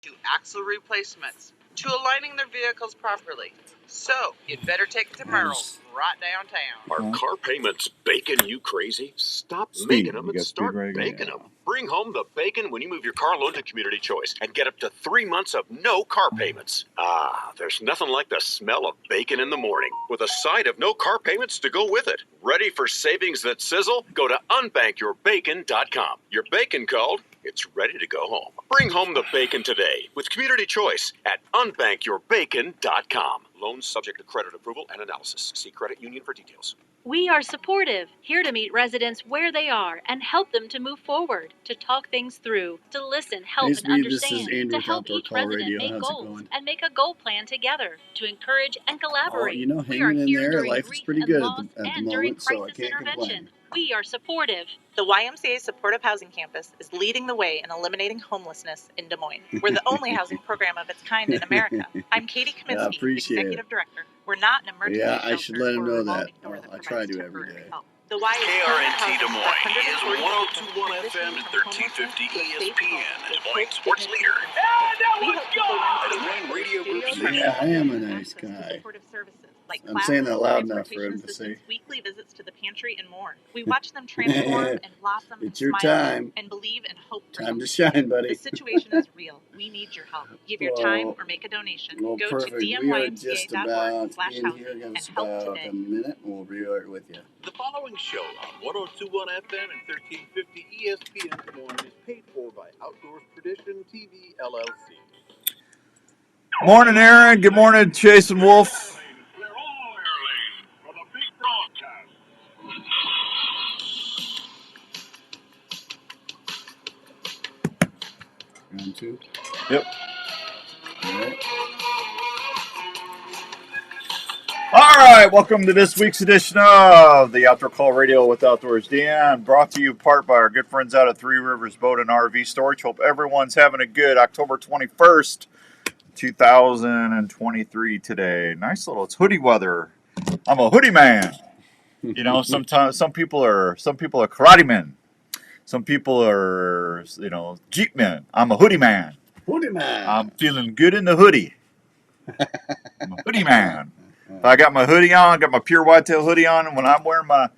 to axle replacements, to aligning their vehicles properly. So, you'd better take it to Merle's, right downtown. Are car payments baking you crazy? Stop making them and start baking them. Bring home the bacon when you move your car loan to Community Choice and get up to 3 months of no car payments. There's nothing like the smell of bacon in the morning with a side of no car payments to go with it. Ready for savings that sizzle? Go to unbankyourbacon.com. Your bacon called, it's ready to go home. Bring home the bacon today with Community Choice at unbankyourbacon.com. Loans subject to credit approval and analysis. See credit union for details. We are supportive, here to meet residents where they are and help them to move forward, to talk things through, to listen, help, and understand, to help each resident make goals and make a goal plan together, to encourage and collaborate. We are here during grief and loss and during crisis intervention. We are supportive. The YMCA Supportive Housing Campus is leading the way in eliminating homelessness in Des Moines. We're the only housing program of its kind in America. I'm Katie Kaminsky, Executive Director. We're not an emergency shelter. I should let him know that. I try to every day. The KRNT Des Moines is 1021 FM and 1350 ESPN, Des Moines sports leader. Des Moines Radio Group. Yeah, I am a nice guy. I'm saying that loud enough for him to see. Weekly visits to the pantry and more. We watch them transform and blossom it's and your smile time. And believe and hope. Time to shine, buddy. The situation is real. We need your help. Give your time or make a donation. Well, Go perfect. to We are just about in here dmymca.org/housing and against help about today. a minute, and we'll be right with you. The following show on 1021 FM and 1350 ESPN Des Moines is paid for by Outdoors Tradition TV LLC. Morning, Aaron. Good morning, Jason Wolf. Round two. Yep. All All right, welcome to this week's edition of the Outdoor Call Radio with Outdoors Dan, brought to you part by our good friends out at Three Rivers Boat and RV Storage. Hope everyone's having a good October 21st, 2023 today. Nice little, it's hoodie weather. I'm a hoodie man. You know, sometimes some people are karate men. Some people are, Jeep men. I'm a hoodie man. Hoodie man. I'm feeling good in the hoodie. I'm a hoodie man. If I got my hoodie on, got my pure whitetail hoodie on, and when I'm wearing my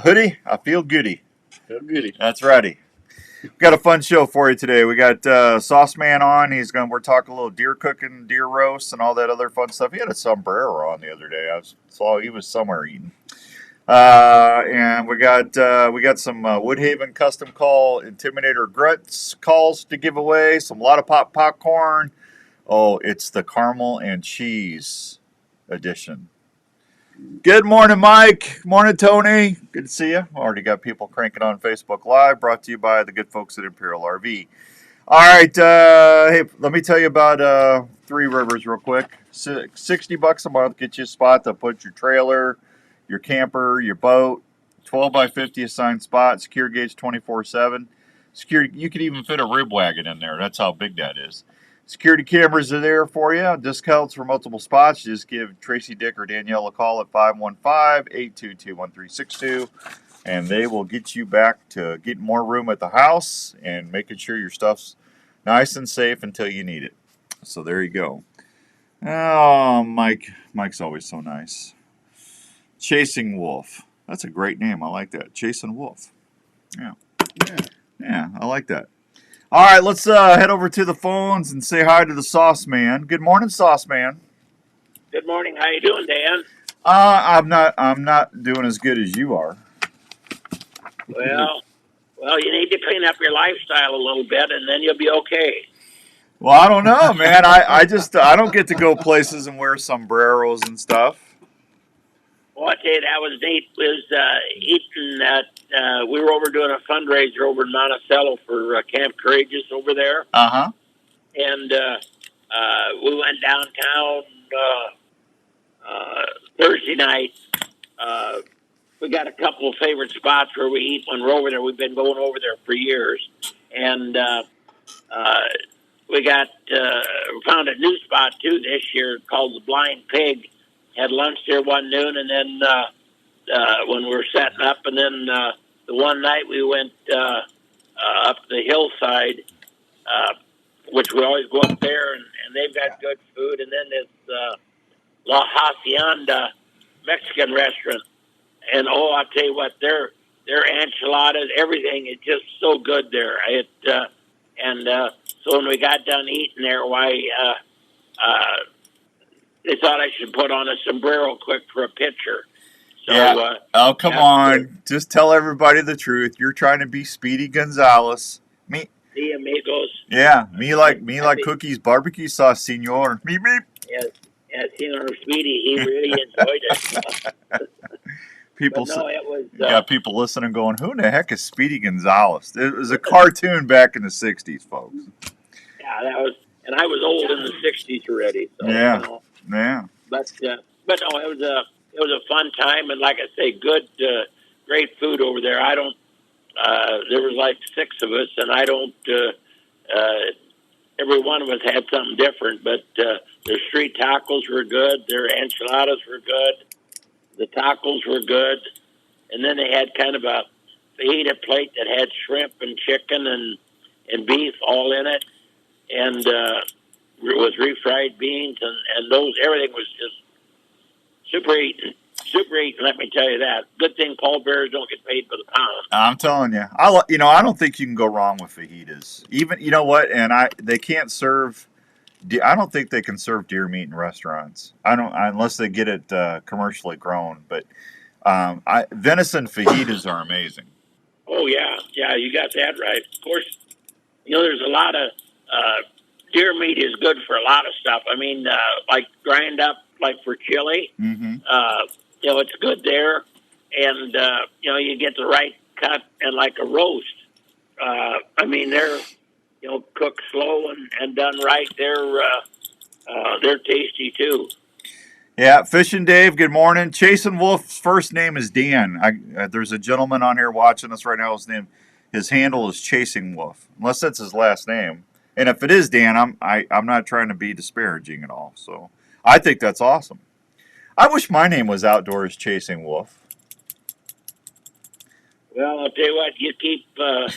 hoodie, I feel goody. Feel goody. That's righty. We've got a fun show for you today. We got Sauce Man on. We're talking a little deer cooking, deer roast, and all that other fun stuff. He had a sombrero on the other day. I saw he was somewhere eating. And we got some Woodhaven custom call Intimidator Grunts calls to give away. A lot of popcorn. Oh, it's the caramel and cheese edition. Good morning, Mike. Morning, Tony. Good to see you. Already got people cranking on Facebook Live. Brought to you by the good folks at Imperial RV. All right. Hey, let me tell you about Three Rivers real quick. $60 a month gets you a spot to put your trailer, your camper, your boat. 12 by 50 assigned spot. Secure gauge 24/7. Security. You could even fit a rib wagon in there. That's how big that is. Security cameras are there for you. Discounts for multiple spots. Just give Tracy, Dick, or Danielle a call at 515-822-1362, and they will get you back to getting more room at the house and making sure your stuff's nice and safe until you need it. So there you go. Oh, Mike's always so nice. Chasing Wolf. That's a great name. I like that. Chasing Wolf. Yeah, I like that. All right, let's head over to the phones and say hi to the Sauce Man. Good morning, Sauce Man. Good morning. How you doing, Dan? I'm not doing as good as you are. Well, you need to clean up your lifestyle a little bit, and then you'll be okay. Well, I don't know, man. I don't get to go places and wear sombreros and stuff. Well, I tell you, that was neat. We were over doing a fundraiser over in Monticello for Camp Courageous over there. Uh-huh. And we went downtown Thursday night. We got a couple of favorite spots where we eat when we're over there. We've been going over there for years. And we found a new spot, too, this year called the Blind Pig. Had lunch there one noon, and then when we were setting up, and then the one night we went up the hillside which we always go up there, and they've got good food. And then this La Hacienda Mexican restaurant, and I tell you what, their enchiladas, everything is just so good there. So when we got done eating there, they thought I should put on a sombrero quick for a picture. So, yeah. Oh, come on. Just tell everybody the truth. You're trying to be Speedy Gonzalez. Me. See, amigos. Yeah, me like cookies, barbecue sauce, senor. Meep, meep. Yes, Senor Speedy, he really enjoyed it. People, it was, got people listening going, who the heck is Speedy Gonzalez? It was a cartoon back in the 60s, folks. Yeah, that was, and I was old in the 60s already. So, yeah, yeah. But no, it was a fun time, and like I say, good, great food over there. I don't. There was like 6 of us, and I don't. Every one of us had something different, but their street tacos were good. Their enchiladas were good. The tacos were good, and then they had kind of a fajita plate that had shrimp and chicken and beef all in it, and with refried beans and those. Everything was just super eating. Super eating, let me tell you that. Good thing pallbearers don't get paid for the pound. I'm telling you, I don't think you can go wrong with fajitas. Even, you know what? And they can't serve. I don't think they can serve deer meat in restaurants. Unless they get it commercially grown. But venison fajitas are amazing. Oh yeah, you got that right. Of course, there's a lot of deer meat is good for a lot of stuff. I mean, like grind up, like for chili. Mm-hmm. It's good there, and you get the right cut and like a roast. I mean, they're cooked slow and done right. They're tasty too. Yeah, Fishing Dave, good morning. Chasing Wolf's first name is Dan. There's a gentleman on here watching us right now. His handle is Chasing Wolf, unless that's his last name. And if it is Dan, I'm not trying to be disparaging at all. So I think that's awesome. I wish my name was Outdoors Chasing Wolf. Well, I'll tell you what, you keep up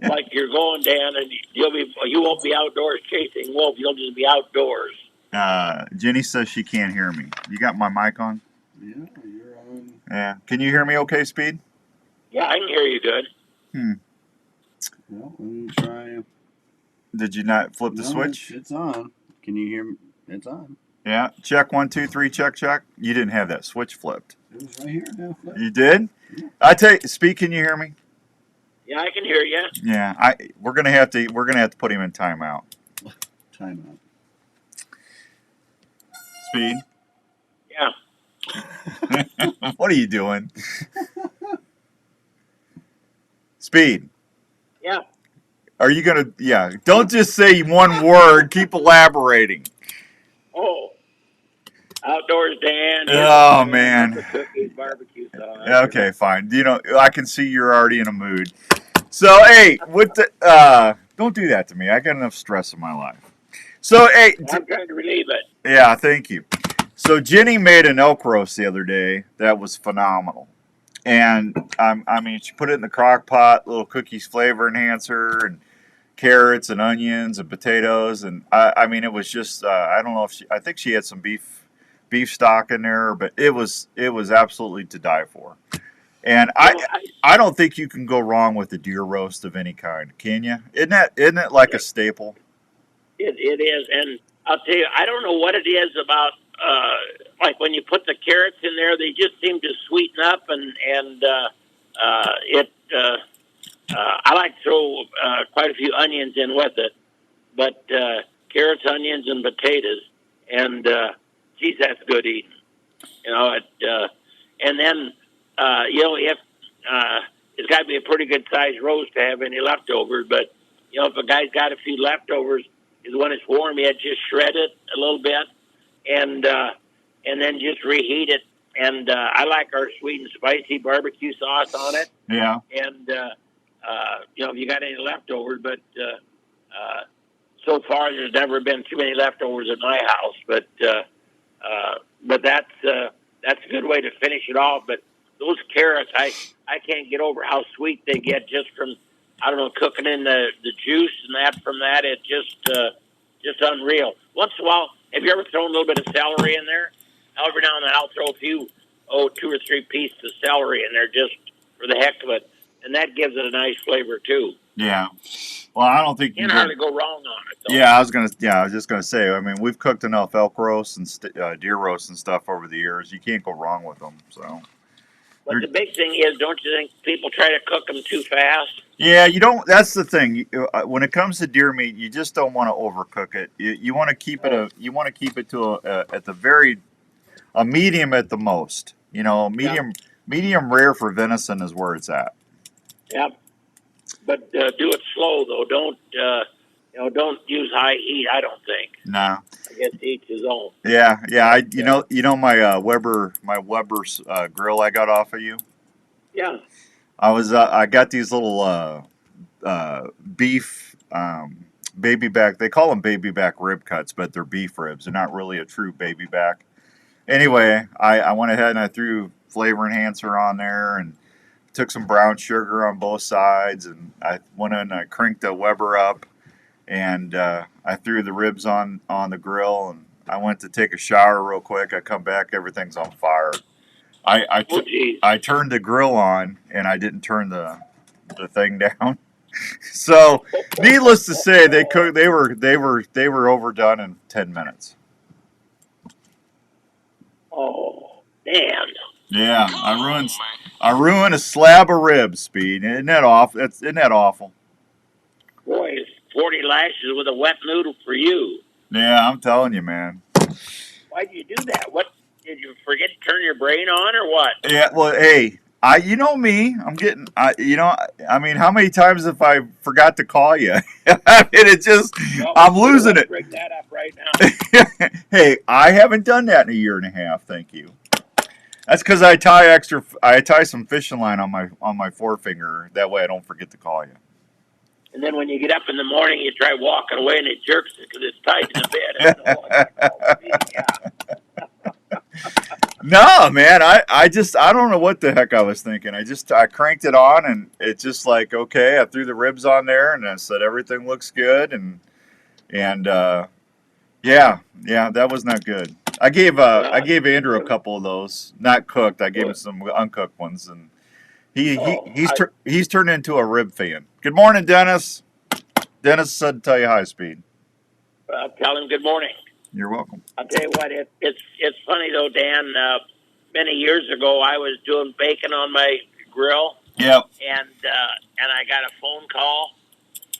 like you're going, Dan, and you won't be outdoors chasing wolf. You'll just be outdoors. Jenny says she can't hear me. You got my mic on? Yeah, you're on. Yeah. Can you hear me okay, Speed? Yeah, I can hear you good. Well, let me try. Did you not flip the switch? It's on. Can you hear me? It's on. Yeah. Check 1, 2, 3. Check. You didn't have that switch flipped. It was right here now. You did? Yeah. I tell you, Speed, can you hear me? Yeah, I can hear you. Yeah. We're gonna have to put him in timeout. Timeout. Speed. Yeah. What are you doing? Speed. Yeah. Are you gonna? Yeah. Don't just say one word. Keep elaborating. Oh. Outdoors, Dan. Oh man. Cookies, barbecue sauce. Okay, fine. I can see you're already in a mood. So hey, don't do that to me. I got enough stress in my life. So hey, I'm trying to relieve it. Yeah, thank you. So Jenny made an elk roast the other day that was phenomenal. And she put it in the crock pot, little cookies flavor enhancer, and carrots and onions and potatoes, and it was just I don't know if I think she had some beef stock in there, but it was absolutely to die for. And I don't think you can go wrong with a deer roast of any kind, can you? Isn't it like a staple? It is, and I'll tell you, I don't know what it is about. Like when you put the carrots in there, they just seem to sweeten up, and I like to throw quite a few onions in with it, but carrots, onions, and potatoes, and geez, that's good eating. And then if it's got to be a pretty good sized roast to have any leftovers, but if a guy's got a few leftovers, when it's warm, you just shred it a little bit, and then just reheat it. And I like our sweet and spicy barbecue sauce on it. Yeah. And if you got any leftovers, but so far there's never been too many leftovers at my house. But that's a good way to finish it off. But those carrots, I can't get over how sweet they get just from I don't know, cooking in the juice and that from that. It just unreal. Once in a while, have you ever thrown a little bit of celery in there? Every now and then I'll throw a few, 2 or 3 pieces of celery in there just for the heck of it, and that gives it a nice flavor too. Yeah. Well, I don't think you can't hardly go wrong on it, though. Yeah, I was just gonna say. I mean, we've cooked enough elk roast and deer roast and stuff over the years. You can't go wrong with them. So. But the big thing is, don't you think people try to cook them too fast? Yeah, you don't. That's the thing. When it comes to deer meat, you just don't want to overcook it. You want to keep it You want to keep it to at the very a medium at the most. Medium rare for venison is where it's at. Yep. But do it slow though. Don't use high heat. I don't think. No. I guess each his own. Yeah. My Weber's grill I got off of you. Yeah. I got these little beef baby back. They call them baby back rib cuts, but they're beef ribs. They're not really a true baby back. Anyway, I went ahead and I threw flavor enhancer on there and took some brown sugar on both sides, and I went in and I cranked the Weber up, and I threw the ribs on the grill, and I went to take a shower real quick. I come back, everything's on fire. I turned the grill on, and I didn't turn the thing down. So, needless to say, they were overdone in 10 minutes. Oh, man. Yeah, I ruined a slab of ribs, Speed. Isn't that awful? Boy, it's 40 lashes with a wet noodle for you. Yeah, I'm telling you, man. Why'd you do that? What, did you forget to turn your brain on or what? Yeah, well, hey, you know me. I mean, how many times have I forgot to call you? I mean, I'm losing it. Bring that up right now. Hey, I haven't done that in a year and a half. Thank you. That's because I tie some fishing line on my forefinger. That way I don't forget to call you. And then when you get up in the morning, you try walking away and it jerks because it's tied to the bed. No, man, I don't know what the heck I was thinking. I cranked it on and it's just like, okay, I threw the ribs on there and I said everything looks good and yeah, that was not good. I gave Andrew a couple of those, not cooked. I gave him some uncooked ones, and he's turned into a rib fan. Good morning, Dennis. Dennis said to tell you hi, Speed. Tell him good morning. You're welcome. I'll tell you what, it's funny though, Dan. Many years ago, I was doing bacon on my grill. Yep. And I got a phone call,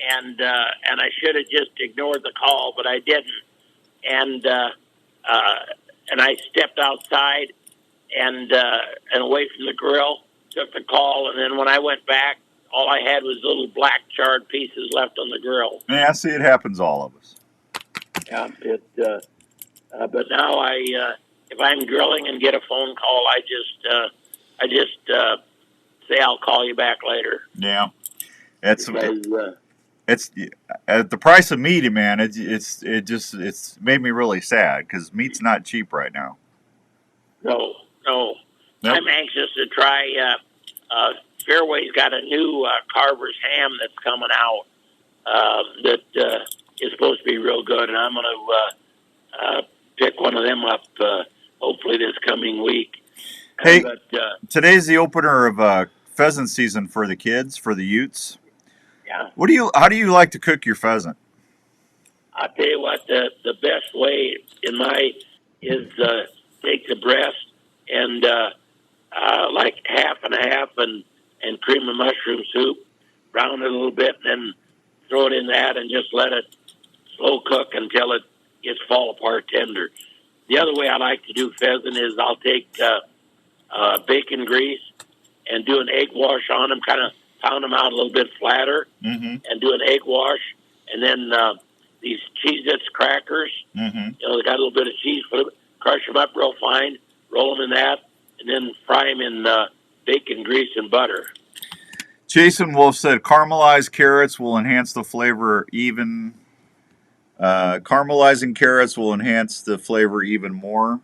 and I should have just ignored the call, but I didn't. And I stepped outside and away from the grill, took the call, and then when I went back, all I had was little black charred pieces left on the grill. Yeah, see, it happens to all of us. Yeah, but now if I'm grilling and get a phone call, I just say I'll call you back later. Yeah, it's at the price of meat, man. It's made me really sad because meat's not cheap right now. No. Nope. I'm anxious to try. Fairway's got a new Carver's ham that's coming out that is supposed to be real good, and I'm going to pick one of them up hopefully this coming week. Hey, today's the opener of pheasant season for the kids, for the Utes. Yeah. How do you like to cook your pheasant? I'll tell you what, the best way is take the breast and like half and half and cream of mushroom soup, brown it a little bit, and then throw it in that and just let it slow cook until it gets fall apart tender. The other way I like to do pheasant is I'll take bacon grease and do an egg wash on them, kind of pound them out a little bit flatter, and do an egg wash, and then these Cheez-Its crackers, they got a little bit of cheese, crush them up real fine, roll them in that, and then fry them in bacon grease and butter. Jason Wolf said caramelized carrots will enhance the flavor even. Caramelizing carrots will enhance the flavor even more.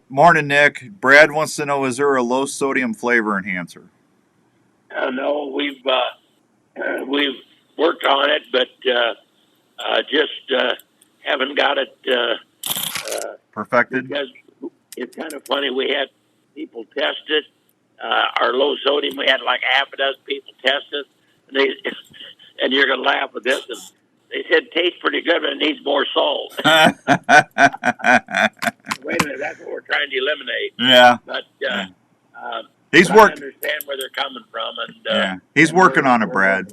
Morning, Nick. Brad wants to know, is there a low sodium flavor enhancer? No, we've we've worked on it, but just haven't got it perfected. Because it's kind of funny. We had people test it. Our low sodium, we had like half a dozen people test it, and and you're gonna laugh at this. And they said tastes pretty good, but it needs more salt. Wait a minute, that's what we're trying to eliminate. Yeah. But I understand where they're coming from, and yeah, he's working on it, Brad.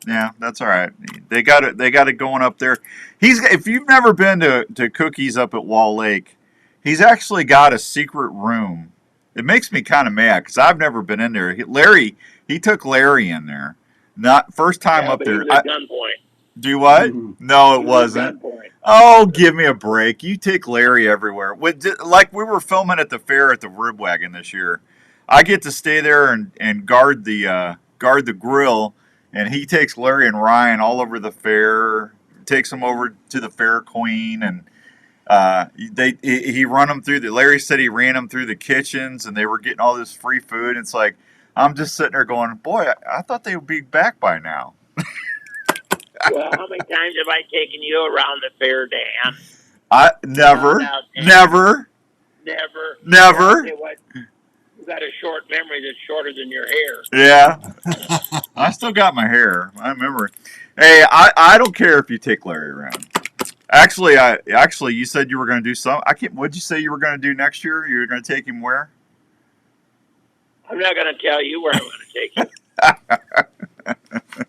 Yeah, that's all right. They got it. They got it going up there. If you've never been to Cookies up at Wall Lake, he's actually got a secret room. It makes me kind of mad because I've never been in there. He took Larry in there. Not first time up there. Gunpoint. Do what? No, it wasn't. Oh, give me a break. You take Larry everywhere. Like we were filming at the fair at the Rib Wagon this year. I get to stay there and guard the grill, and he takes Larry and Ryan all over the fair. Takes them over to the Fair Queen, and he run them through Larry said he ran them through the kitchens, and they were getting all this free food. It's like I'm just sitting there going, boy, I thought they would be back by now. Well, how many times have I taken you around the fair, Dan? Never. What, you got a short memory that's shorter than your hair. Yeah. I still got my hair. I remember. Hey, I don't care if you take Larry around. Actually, you said you were going to do some. What'd you say you were going to do next year? You were going to take him where? I'm not going to tell you where I'm going to take him.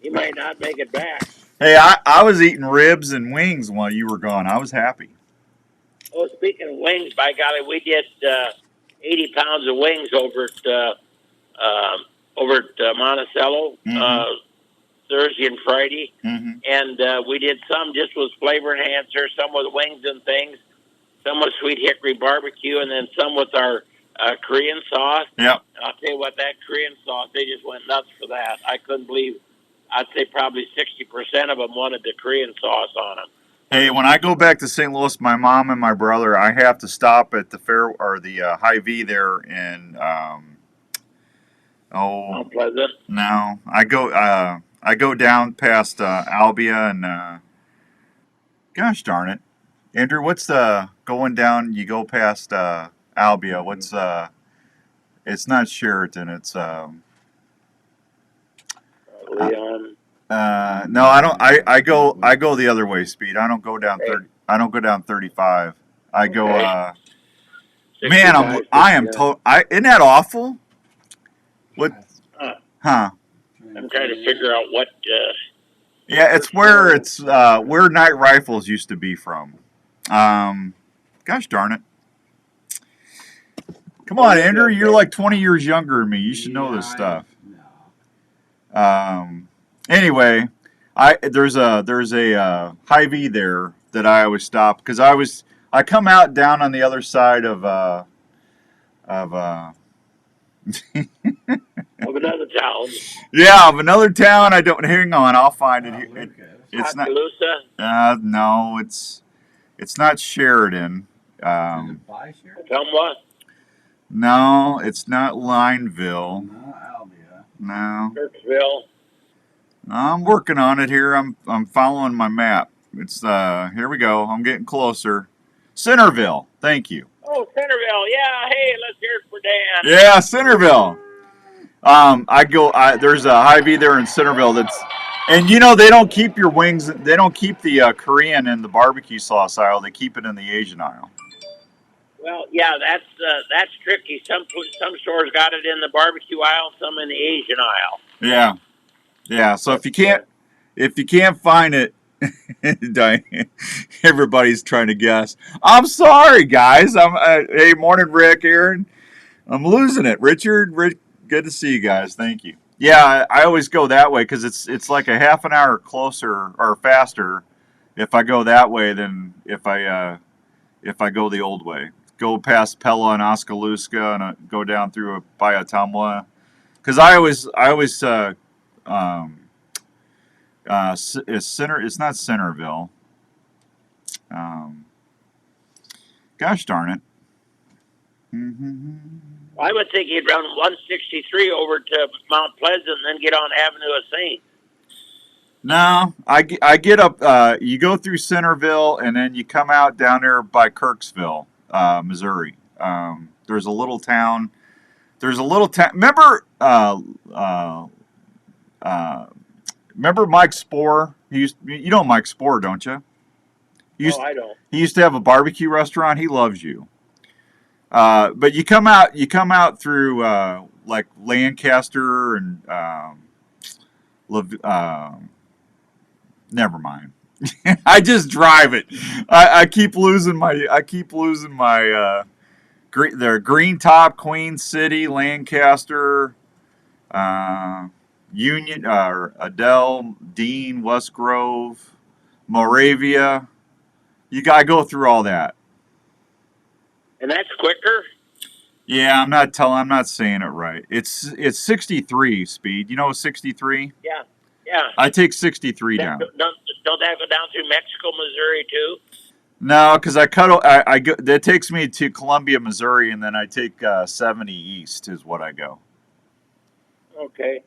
He might not make it back. Hey, I was eating ribs and wings while you were gone. I was happy. Oh, speaking of wings, by golly, we did 80 pounds of wings over at Monticello Thursday and Friday, and we did some just with flavor enhancer, some with wings and things, some with sweet hickory barbecue, and then some with our Korean sauce. Yeah. I'll tell you what, that Korean sauce, they just went nuts for that. I couldn't believe. I'd say probably 60% of them wanted the Korean sauce on them. Hey, when I go back to St. Louis, my mom and my brother, I have to stop at the fair or the Hy-Vee there in Mount Pleasant. No, I go down past Albia and gosh darn it, Andrew, what's going down? You go past Albia. What's it's not Sheraton. It's Leon. No, I don't. I go the other way, Speed. I don't go down 30. I don't go down 35. I go. Man, I am total. Isn't that awful? What? Huh? I'm trying to figure out what. Yeah, it's where where Night Rifles used to be from. Gosh darn it! Come on, Andrew. You're like 20 years younger than me. You should know this stuff. Anyway, there's a Hy-Vee there that I always stop because I come out down on the other side of of another town. Yeah, of another town. I don't. Hang on, I'll find it. It's not. No, it's not Sheridan. Is it by Sheridan? Somewhat. No, it's not Lineville. No, Albia. No. Kirksville. I'm working on it here. I'm following my map. It's here we go. I'm getting closer. Centerville. Thank you. Oh, Centerville. Yeah. Hey, let's hear it for Dan. Yeah, Centerville. There's a Hy-Vee there in Centerville and you know they don't keep your wings. They don't keep the Korean in the barbecue sauce aisle. They keep it in the Asian aisle. Well, yeah, that's tricky. Some stores got it in the barbecue aisle, some in the Asian aisle. Yeah. Yeah, so if you can't find it, everybody's trying to guess. I'm sorry, guys. Hey, morning, Rick, Aaron. I'm losing it. Richard, good to see you guys. Thank you. Yeah, I always go that way because it's like a half an hour closer or faster if I go that way than if I go the old way. Go past Pella and Oskaloosa and go down through by Ottumwa. Because I always it's not Centerville. Gosh darn it. I would think he'd run 163 over to Mount Pleasant and then get on Avenue of Saints. No, I get up. You go through Centerville, and then you come out down there by Kirksville, Missouri. There's a little town. Remember, remember Mike Spohr? You know Mike Spohr, don't you? I don't. He used to have a barbecue restaurant. He loves you. But you come out through like Lancaster and never mind. I just drive it. I keep losing my the Green Top, Queen City, Lancaster, Union, Adele, Dean, West Grove, Moravia. You gotta go through all that. And that's quicker? Yeah, I'm not saying it right. It's 63 speed. You know 63? Yeah. I take 63 down. Don't that go down through Mexico, Missouri too? No, because I go. That takes me to Columbia, Missouri, and then I take 70 east is what I go. Okay.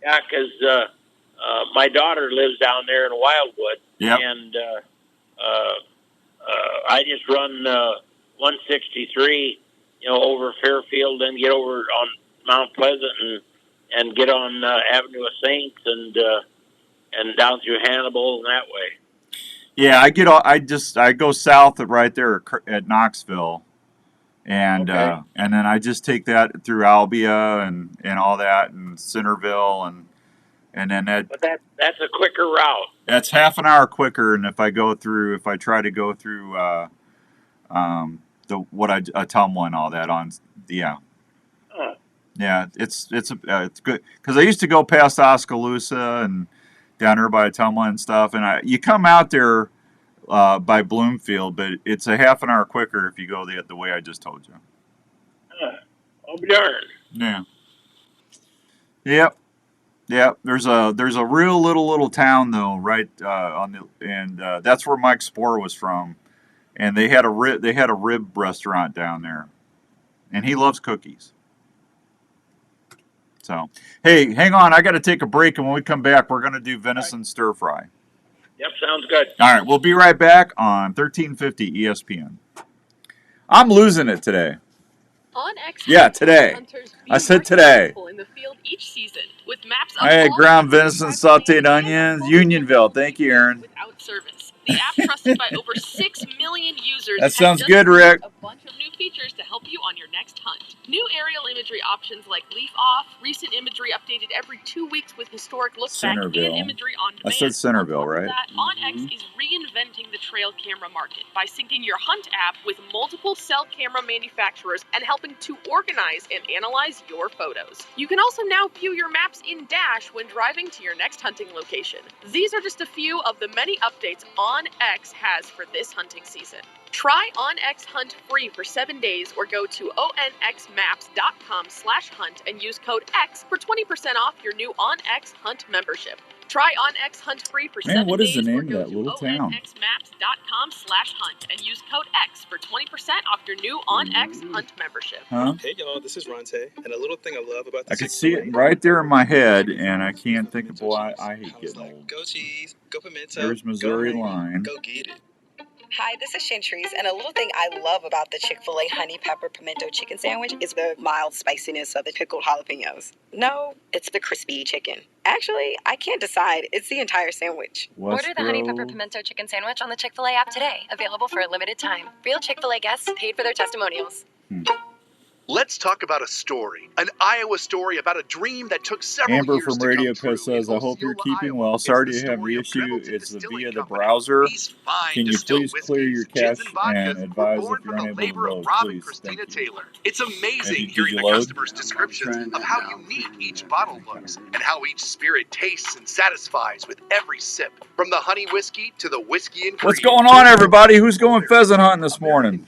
Yeah, because my daughter lives down there in Wildwood. Yep. And I just run 163, over Fairfield, and get over on Mount Pleasant and get on Avenue of Saints and down through Hannibal and that way. Yeah, I go south of right there at Knoxville, and Okay. And then I just take that through Albia and all that and Centerville and then But that's a quicker route. That's half an hour quicker, and if I try to go through Atumwa and all that on yeah, it's good because I used to go past Oskaloosa and down there by Atumwa and stuff, and you come out there by Bloomfield, but it's a half an hour quicker if you go the way I just told you. I'll be darned. Yeah. Yep. There's a real little town though, right and that's where Mike Spohr was from, and they had a rib restaurant down there, and he loves cookies. So, hey, hang on, I got to take a break, and when we come back, we're gonna do venison stir fry. Yep, sounds good. All right, we'll be right back on 1350 ESPN. I'm losing it today. On X, yeah, today. I said today. In the field each season, with maps I had ground venison, sauteed onions, Unionville. Thank you, Aaron. Without service. The app trusted by over 6 million users. That sounds good, Rick. A bunch of new features to help you on your next hunt. New aerial imagery options like leaf off, recent imagery updated every 2 weeks with historic look back, and imagery on demand. I said Centerville, right? OnX is reinventing the trail camera market by syncing your hunt app with multiple cell camera manufacturers and helping to organize and analyze your photos. You can also now view your maps in Dash when driving to your next hunting location. These are just a few of the many updates OnX has for this hunting season. Try OnX Hunt free for 7 days or go to onxmaps.com/hunt and use code X for 20% off your new OnX Hunt membership. Try OnX Hunt free for 7 days. Man, what is the name or go of that little town? onxmaps.com/hunt and use code X for 20% off your new OnX Hunt membership. Huh? Hey y'all, this is Ronte, and a little thing I love about the I can see it right there in my head, and I can't think of why I hate getting old. Go cheese, go pimento. There's Missouri go line. Go get it. Hi, this is Chantrice, and a little thing I love about the Chick-fil-A honey pepper pimento chicken sandwich is the mild spiciness of the pickled jalapenos. No, it's the crispy chicken. Actually, I can't decide. It's the entire sandwich. Order the honey pepper pimento chicken sandwich on the Chick-fil-A app today. Available for a limited time. Real Chick-fil-A guests paid for their testimonials. Let's talk about a story, an Iowa story about a dream that took several Amber years from to Radio come true. Coast says, I hope you're Osceola, keeping Iowa. well. Sorry It's to the have the story of issue. Gretelton It's Distilling via the Company. browser. These fine Can you distilled please clear your whiskeys, gins, cache and vodkas and were advise born if you're from the unable to labor of load? Rob and Please, Christina thank you. Taylor. It's amazing Did hearing you the load? customers' descriptions of how unique each bottle looks and how each spirit tastes and satisfies with every sip. From the honey whiskey to the whiskey and cream. What's going on, everybody? Who's going pheasant hunting this morning?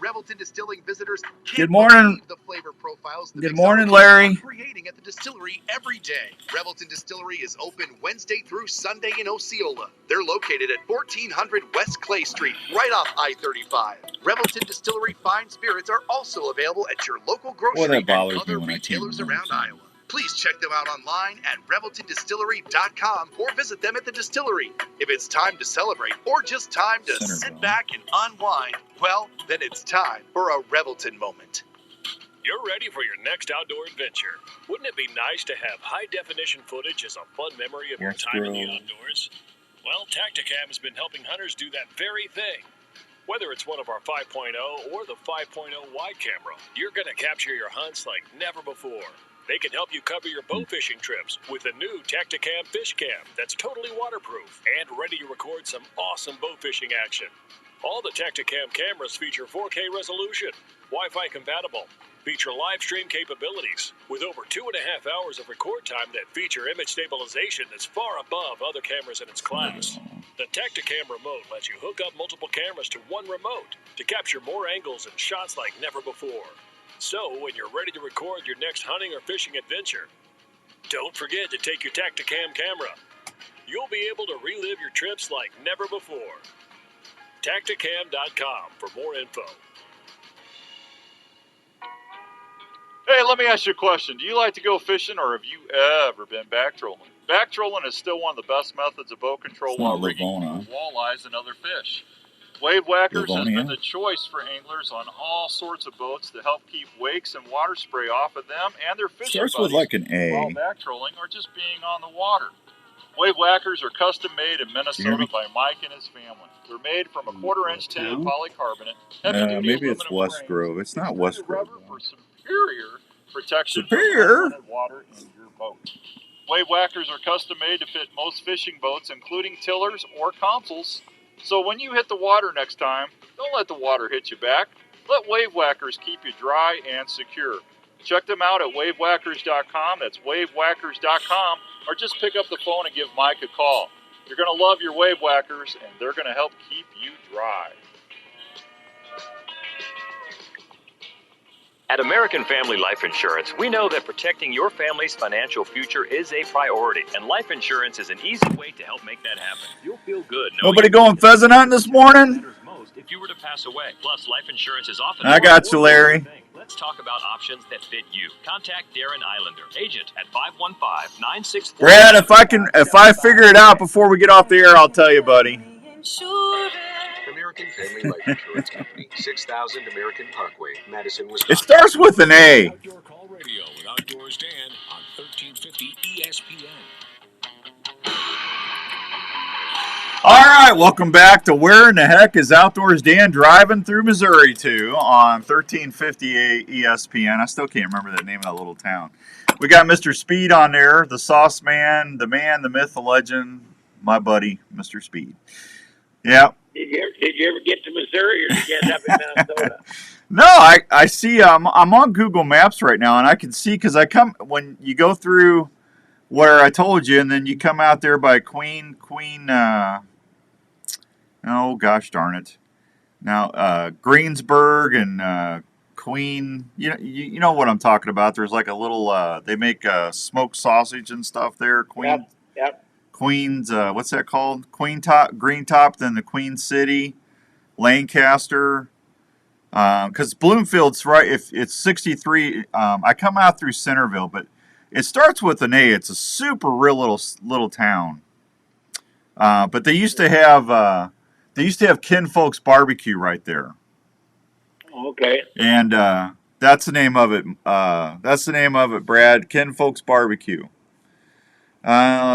Revelton Distilling visitors can't Good morning. believe the flavor profiles the Good morning, mixologists Larry. are creating at the distillery every day. Revelton Distillery is open Wednesday through Sunday in Osceola. They're located at 1400 West Clay Street, right off I-35. Revelton Distillery fine spirits are also available at your local grocery and other retailers around Iowa. Please check them out online at ReveltonDistillery.com or visit them at the distillery. If it's time to celebrate or just time to sit back and unwind, well, then it's time for a Revelton moment. You're ready for your next outdoor adventure. Wouldn't it be nice to have high-definition footage as a fun memory of your time in the outdoors? Well, Tacticam has been helping hunters do that very thing. Whether it's one of our 5.0 or the 5.0 wide camera, you're going to capture your hunts like never before. They can help you cover your bow fishing trips with the new Tacticam Fish Cam that's totally waterproof and ready to record some awesome bow fishing action. All the Tacticam cameras feature 4K resolution, Wi-Fi compatible, feature live stream capabilities with over 2.5 hours of record time that feature image stabilization that's far above other cameras in its class. The Tacticam remote lets you hook up multiple cameras to one remote to capture more angles and shots like never before. So when you're ready to record your next hunting or fishing adventure, don't forget to take your Tacticam camera. You'll be able to relive your trips like never before. Tacticam.com for more info. Hey, let me ask you a question. Do you like to go fishing, or have you ever been back trolling? Back trolling is still one of the best methods of bow control while rigging for walleyes and other fish. Wave Whackers has been the choice for anglers on all sorts of boats to help keep wakes and water spray off of them and their fishing buddies with like an A. while back trolling or just being on the water. Wave Whackers are custom made in Minnesota by Mike and his family. They're made from a 1/4-inch tinted polycarbonate. Maybe it's West Grove. It's not West Grove. For superior protection from unwanted water in your boat. Wave Whackers are custom made to fit most fishing boats, including tillers or consoles. So when you hit the water next time, don't let the water hit you back. Let Wave Whackers keep you dry and secure. Check them out at wavewhackers.com. That's wavewhackers.com. Or just pick up the phone and give Mike a call. You're going to love your Wave Whackers, and they're going to help keep you dry. At American Family Life Insurance, we know that protecting your family's financial future is a priority, and life insurance is an easy way to help make that happen. You'll feel good. Nobody going pheasant hunting this morning? Most if you were to pass away. Plus, life insurance is often. I got you, Larry. Let's talk about options that fit you. Contact Darren Islander, agent at 515-964. Brad, if I figure it out before we get off the air, I'll tell you, buddy. American Family Life Insurance Company, 6000 American Parkway, Madison, Wisconsin. It starts with an A. Outdoor Call Radio with Outdoors Dan on 1350 ESPN. All right, welcome back to Where in the Heck is Outdoors Dan driving through Missouri to on 1350 ESPN. I still can't remember the name of that little town. We got Mr. Speed on there, the sauce man, the myth, the legend, my buddy, Mr. Speed. Yeah. Did you ever get to Missouri, or did you end up in Minnesota? No, I see. I'm on Google Maps right now, and I can see because when you go through where I told you, and then you come out there by Queen. Oh gosh, darn it! Now Greensburg and Queen. You know what I'm talking about. There's like a little. They make smoked sausage and stuff there. Queen. Yep. Queens, what's that called? Green Top, then the Queen City, Lancaster. Because Bloomfield's right. If it's 63, I come out through Centerville, but it starts with an A. It's a super real little town. But they used to have Kinfolk's Barbecue right there. Okay. And that's the name of it. That's the name of it, Brad. Kinfolk's Barbecue.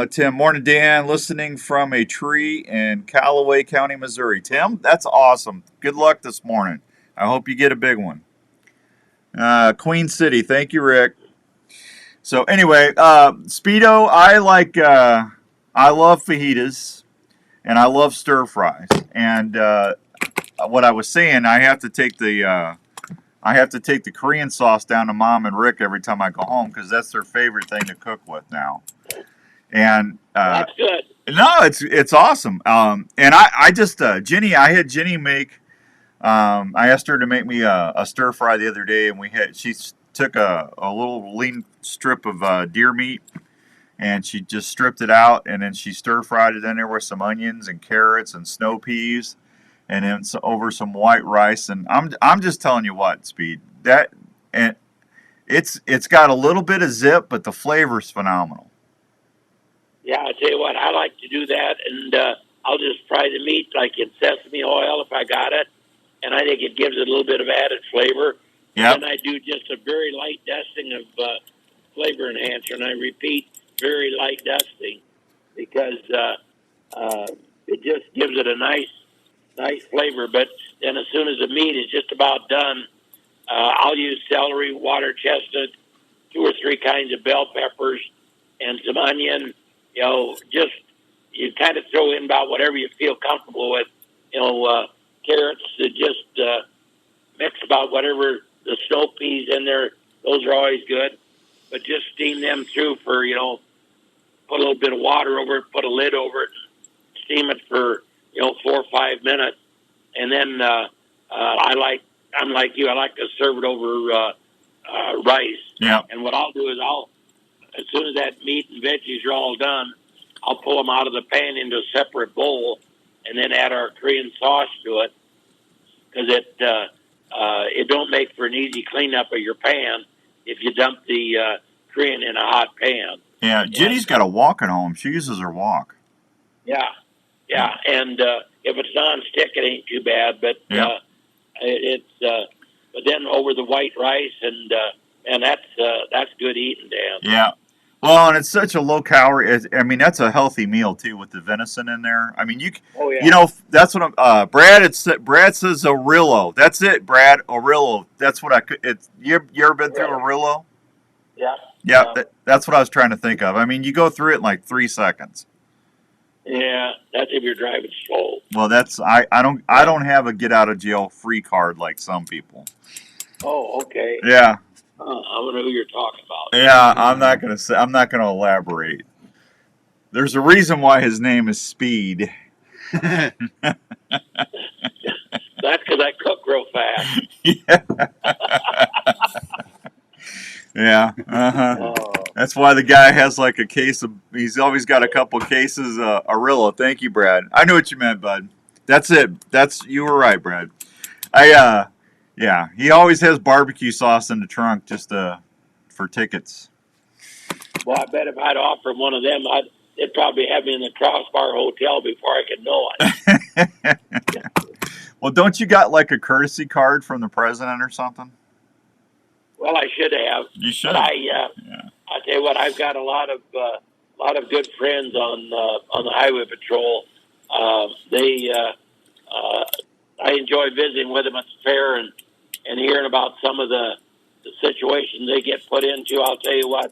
Tim, morning, Dan, listening from a tree in Callaway County, Missouri. Tim, that's awesome. Good luck this morning. I hope you get a big one. Queen City, thank you, Rick. So anyway, Speedo, I love fajitas, and I love stir fries. And what I was saying, I have to take the Korean sauce down to Mom and Rick every time I go home because that's their favorite thing to cook with now. And that's good. No, it's awesome. And I just Jenny, I had Jenny make. I asked her to make me a stir fry the other day, and she took a little lean strip of deer meat, and she just stripped it out, and then she stir fried it in there with some onions and carrots and snow peas, and then over some white rice. And I'm just telling you what, Speed, that and It's got a little bit of zip, but the flavor's phenomenal. Yeah, I tell you what, I like to do that, and I'll just fry the meat like in sesame oil if I got it, and I think it gives it a little bit of added flavor. Yep. And then I do just a very light dusting of flavor enhancer, and I repeat, very light dusting, because it just gives it a nice flavor. But then as soon as the meat is just about done, I'll use celery, water chestnut, 2 or 3 kinds of bell peppers, and some onion. You know, just you kind of throw in about whatever you feel comfortable with. You know, carrots, just mix about whatever the snow peas in there. Those are always good. But just steam them through for, you know, put a little bit of water over it, put a lid over it, steam it for, you know, 4 or 5 minutes. And then I'm like you, I like to serve it over rice. Yeah. And what I'll do is as soon as that meat and veggies are all done, I'll pull them out of the pan into a separate bowl and then add our Korean sauce to it, because it don't make for an easy cleanup of your pan if you dump the Korean in a hot pan. Yeah, Judy's got a wok at home. She uses her wok. Yeah. And if it's non-stick, it ain't too bad. But but then over the white rice, and that's good eating, Dan. Yeah. Well, and it's such a low calorie. I mean, that's a healthy meal too with the venison in there. I mean, you know, that's what I'm. Brad says Orillo. That's it, Brad. Orillo. That's what I could. You ever been through Orillo? Yeah. Yeah, that's what I was trying to think of. I mean, you go through it in like 3 seconds. Yeah, that's if you're driving slow. Well, that's I don't have a get out of jail free card like some people. Oh, okay. Yeah. I don't know who you're talking about. Yeah, I'm not gonna elaborate. There's a reason why his name is Speed. That's because I cook real fast. Yeah. Uh-huh. That's why the guy has like a case of. He's always got a couple cases of Orillo. Thank you, Brad. I knew what you meant, bud. That's it. You were right, Brad. Yeah. He always has barbecue sauce in the trunk just for tickets. Well, I bet if I'd offer him one of them, they'd probably have me in the Crossbar Hotel before I could know it. Well, don't you got like a courtesy card from the president or something? Well, I should have. You should. But I tell you what, I've got a lot of good friends on the highway patrol. I enjoy visiting with them at the fair and hearing about some of the situations they get put into. I'll tell you what,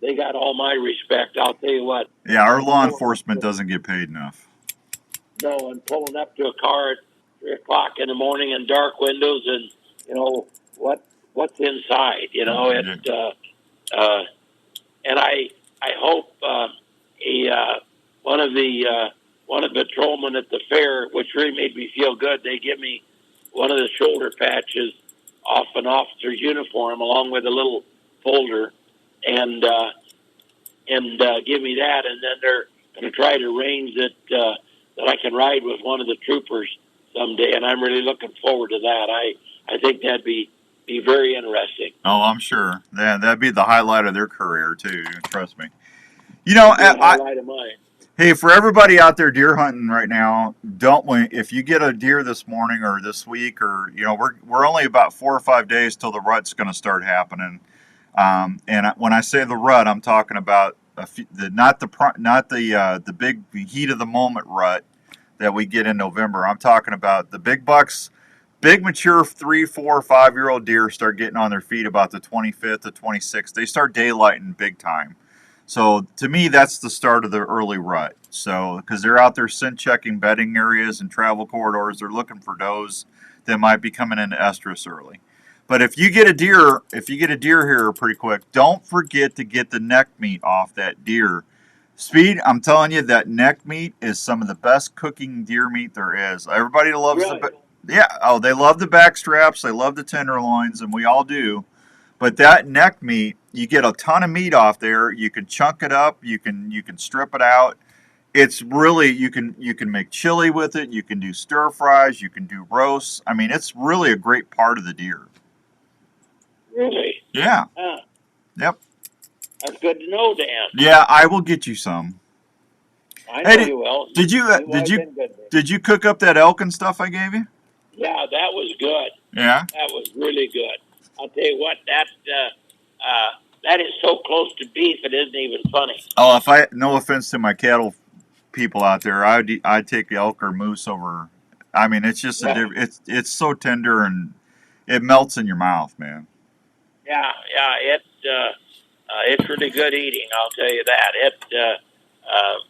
they got all my respect. I'll tell you what. Yeah, our law enforcement doesn't get paid enough. No, and pulling up to a car at 3 o'clock in the morning in dark windows, and you know what's inside. You know it. And I hope one of the patrolmen at the fair, which really made me feel good, they give me one of the shoulder patches off an officer's uniform along with a little folder, and give me that, and then they're going to try to arrange that I can ride with one of the troopers someday, and I'm really looking forward to that. I think that'd be very interesting. Oh, I'm sure. Yeah, that'd be the highlight of their career too. Trust me. You know, highlight of mine. Hey, for everybody out there deer hunting right now, if you get a deer this morning or this week, or you know, we're only about 4 or 5 days till the rut's going to start happening. And when I say the rut, I'm talking about not the big heat of the moment rut that we get in November. I'm talking about the big bucks. Big mature 3, 4, 5-year-old deer start getting on their feet about the 25th to 26th. They start daylighting big time. So to me, that's the start of the early rut. So because they're out there scent checking bedding areas and travel corridors, they're looking for does that might be coming into estrus early. But if you get a deer here pretty quick, don't forget to get the neck meat off that deer. Speed, I'm telling you, that neck meat is some of the best cooking deer meat there is. Everybody loves they love the back straps, they love the tenderloins, and we all do. But that neck meat, you get a ton of meat off there. You can chunk it up. You can strip it out. It's really you can make chili with it. You can do stir fries. You can do roasts. I mean, it's really a great part of the deer. Really? Yeah. Yep. That's good to know, Dan. Yeah, I will get you some. I know you will. Did you cook up that elk and stuff I gave you? Yeah, that was good. Yeah. That was really good. I'll tell you what, that is so close to beef, it isn't even funny. Oh, no offense to my cattle people out there, I'd take elk or moose over. I mean, it's just it's so tender and it melts in your mouth, man. Yeah, it's really good eating. I'll tell you that.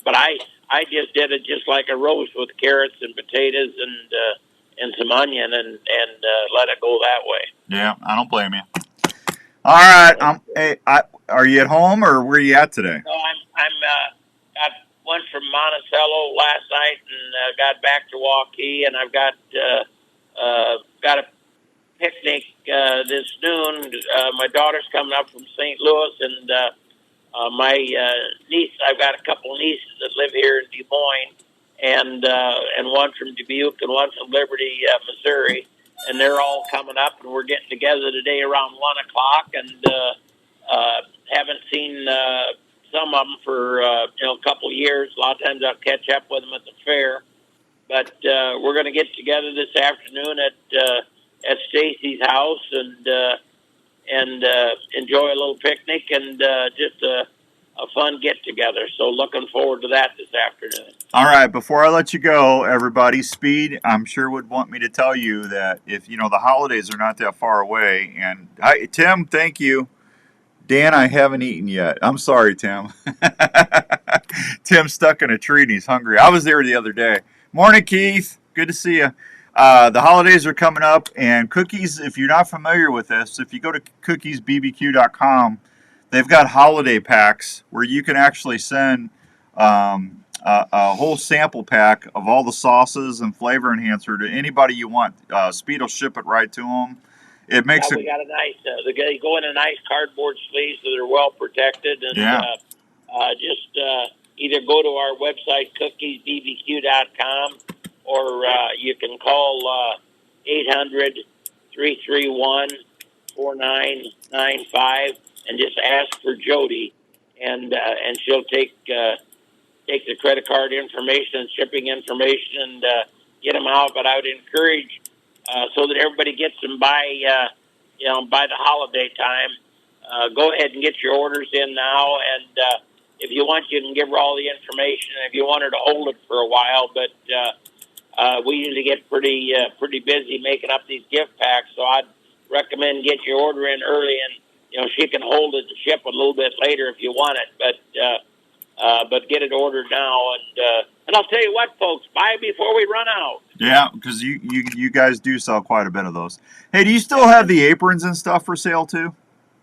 But I just did it just like a roast with carrots and potatoes and some onion and let it go that way. Yeah, I don't blame you. All right, are you at home or where are you at today? No, I went from Monticello last night and got back to Waukee, and I've got a picnic this noon. My daughter's coming up from St. Louis, and my niece. I've got a couple nieces that live here in Des Moines, and one from Dubuque and one from Liberty, Missouri, and they're all coming up, and we're getting together today around 1:00, and haven't seen some of them for a couple of years. A lot of times I'll catch up with them at the fair, but we're going to get together this afternoon at Stacy's house and enjoy a little picnic and just a fun get together. So looking forward to that this afternoon. All right, before I let you go, everybody, Speed, I'm sure would want me to tell you that if the holidays are not that far away, and Tim, thank you. Dan, I haven't eaten yet. I'm sorry, Tim. Tim's stuck in a tree and he's hungry. I was there the other day. Morning, Keith. Good to see you. The holidays are coming up, and Cookies, if you're not familiar with this, if you go to cookiesbbq.com, they've got holiday packs where you can actually send a whole sample pack of all the sauces and flavor enhancer to anybody you want. Speed will ship it right to them. It makes we got a nice. They go in a nice cardboard sleeve, so they're well protected. And just either go to our website cookiesbbq.com, or you can call 800-331-4995 and just ask for Jody, and she'll take the credit card information and shipping information and get them out. But I would encourage. So that everybody gets them by the holiday time. Go ahead and get your orders in now, and if you want, you can give her all the information. If you want her to hold it for a while, but we usually get pretty busy making up these gift packs, so I'd recommend get your order in early, and she can hold it and ship a little bit later if you want it, but get it ordered now, and I'll tell you what, folks, buy before we run out. Yeah, because you guys do sell quite a bit of those. Hey, do you still have the aprons and stuff for sale too?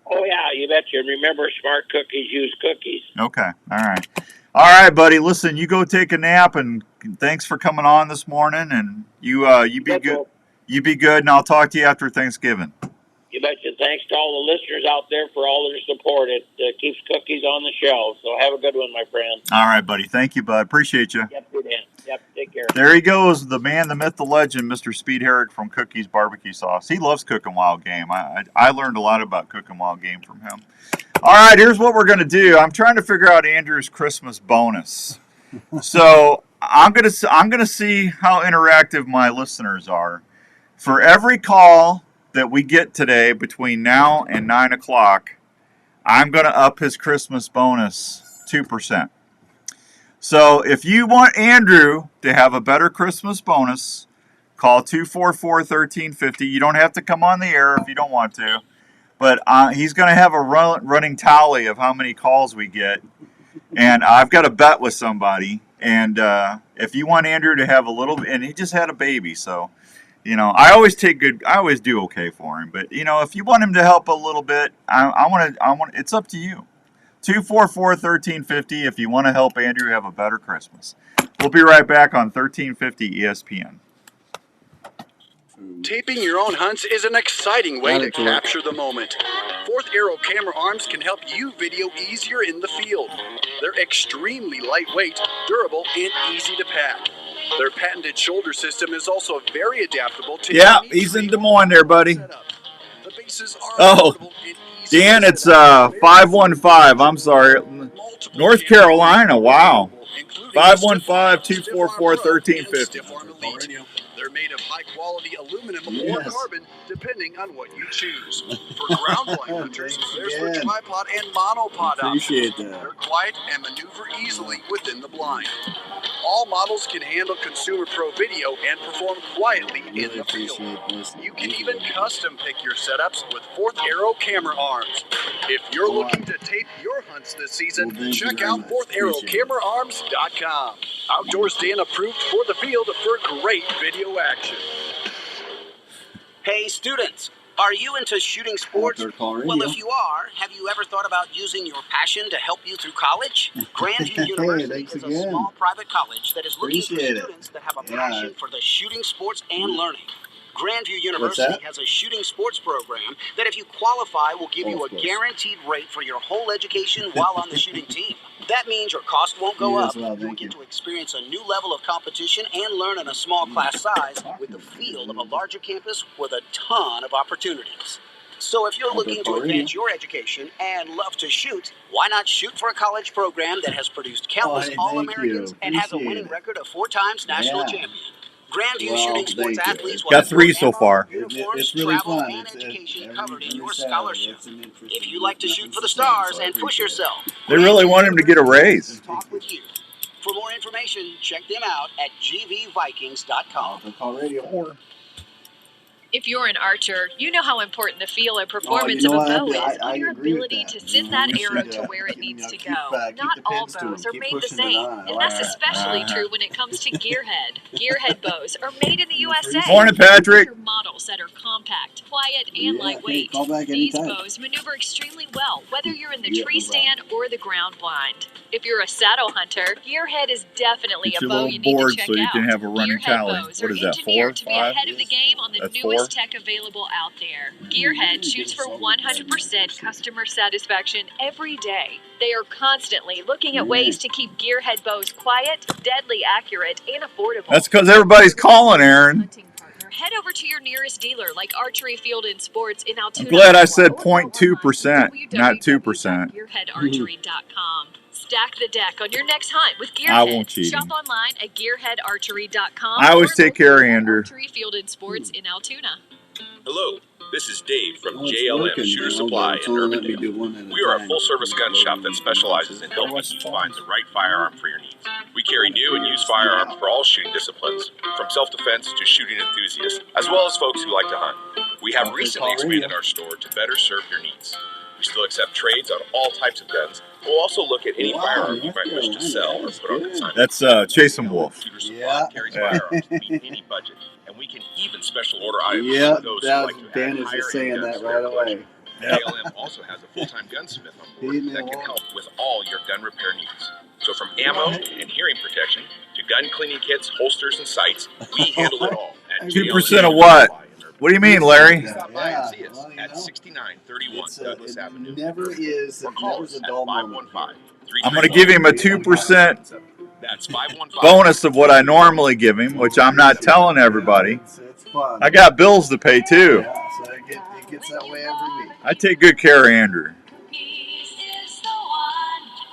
Oh yeah, you betcha. And remember, smart cookies use cookies. Okay, all right, buddy. Listen, you go take a nap, and thanks for coming on this morning. And you be good. You be good, and I'll talk to you after Thanksgiving. You betcha. Thanks to all the listeners out there for all their support. It keeps cookies on the shelves. So have a good one, my friend. All right, buddy. Thank you, bud. Appreciate you. Yep, good Dan. Yep, take care. There he goes, the man, the myth, the legend, Mr. Speed Herrick from Cookies Barbecue Sauce. He loves cooking wild game. I learned a lot about cooking wild game from him. All right, here's what we're going to do. I'm trying to figure out Andrew's Christmas bonus. So I'm gonna see how interactive my listeners are. For every call that we get today between now and 9 o'clock, I'm going to up his Christmas bonus 2%. So if you want Andrew to have a better Christmas bonus, call 244-1350. You don't have to come on the air if you don't want to. But he's going to have a running tally of how many calls we get. And I've got a bet with somebody. And if you want Andrew to have a little, and he just had a baby, so... I always do okay for him. But, if you want him to help a little bit, I want it's up to you. 244-1350 if you want to help Andrew have a better Christmas. We'll be right back on 1350 ESPN. Taping your own hunts is an exciting way to capture the moment. Fourth Arrow camera arms can help you video easier in the field. They're extremely lightweight, durable, and easy to pack. Their patented shoulder system is also very adaptable to he's in Des Moines there, buddy. The bases are affordable and Dan, it's 515. I'm sorry. North Carolina. Wow. 515-244-1350. They're made of high-quality aluminum or carbon, depending on what you choose. For ground blind hunters, there's the tripod and monopod option. They're quiet and maneuver easily within the blind. All models can handle Consumer Pro Video and perform quietly in the field. You can even custom pick your setups with 4th Arrow camera arms. If you're looking to tape your hunts this season, check out 4tharrowcameraarms.com. Outdoors Dan approved for the field for great video action. Hey students, are you into shooting sports? Well, if you are, have you ever thought about using your passion to help you through college? Grandview University is a small private college that is looking for students that have a passion for the shooting sports and learning. Grandview University has a shooting sports program that if you qualify will give you a guaranteed rate for your whole education while on the shooting team. That means your cost won't go up. You'll get to experience a new level of competition and learn in a small class size with the feel of a larger campus with a ton of opportunities. So if you're looking to advance your education and love to shoot, why not shoot for a college program that has produced countless All-Americans and has a winning record of 4 times national champion? Grandview shooting sports athletes will Got have 3 so far. uniforms, travel, and education covered in your scholarship. If you like to shoot for the stars and push yourself, They really want him to get a raise. talk with you. For more information, check them out at gvvikings.com. If you're an archer, you know how important the feel and performance of a bow is on your ability to send that arrow to where it needs to go. Not all bows are made the same, and that's especially true when it comes to gearhead. Gearhead bows are made in the USA. Morning, Patrick. Models that are compact, quiet, and lightweight. These bows maneuver extremely well, whether you're in the tree stand or the ground blind. If you're a saddle hunter, Gearhead is definitely Get a your bow little you need to board check so you out. can have a running Gearhead tally. bows What are is that, 4, engineered to be 5? ahead of the game on the That's newest 4? tech available out there. Gearhead shoots for 100% customer satisfaction every day. They are constantly looking at ways to keep Gearhead bows quiet, deadly accurate, and affordable. That's because everybody's calling, Aaron. Head over to your nearest dealer like Archery Field and Sports in Altoona. I'm glad I said 0.2%, not 2%. GearheadArchery.com. Stack the deck on your next hunt with Gearhead. I won't cheat. Shop online at GearheadArchery.com. I always take care of Andrew. Archery Field and Sports in Altoona. Hello, this is Dave from JLM Shooter Supply in Urbandale. We are a full-service gun shop that specializes in helping you find the right firearm for your needs. We carry new and used firearms for all shooting disciplines, from self-defense to shooting enthusiasts, as well as folks who like to hunt. We have recently expanded our store to better serve your needs. We still accept trades on all types of guns. We'll also look at any firearm you might wish to sell or put on consignment. That's Chasing Wolf. Shooter Supply carries firearms to meet any budget, and we can even special order items for those who like to add higher-end guns to their collection. JLM also has a full-time gunsmith on board that can help with all your gun repair needs. So from ammo and hearing protection to gun cleaning kits, holsters, and sights, we handle it all. At 2% of what? What do you mean, Larry? Stop by and see us at 6931 Douglas Avenue. Or call us at 515. I'm going to give him a 2% bonus of what I normally give him, which I'm not telling everybody. I got bills to pay too. So it gets that way every week. I take good care of Andrew.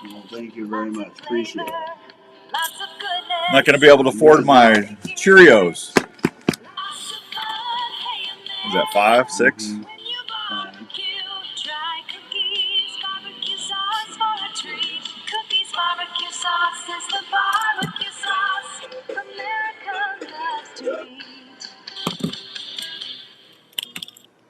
Well, thank you very much. Appreciate it. I'm not going to be able to afford my Cheerios. Is that 5, 6?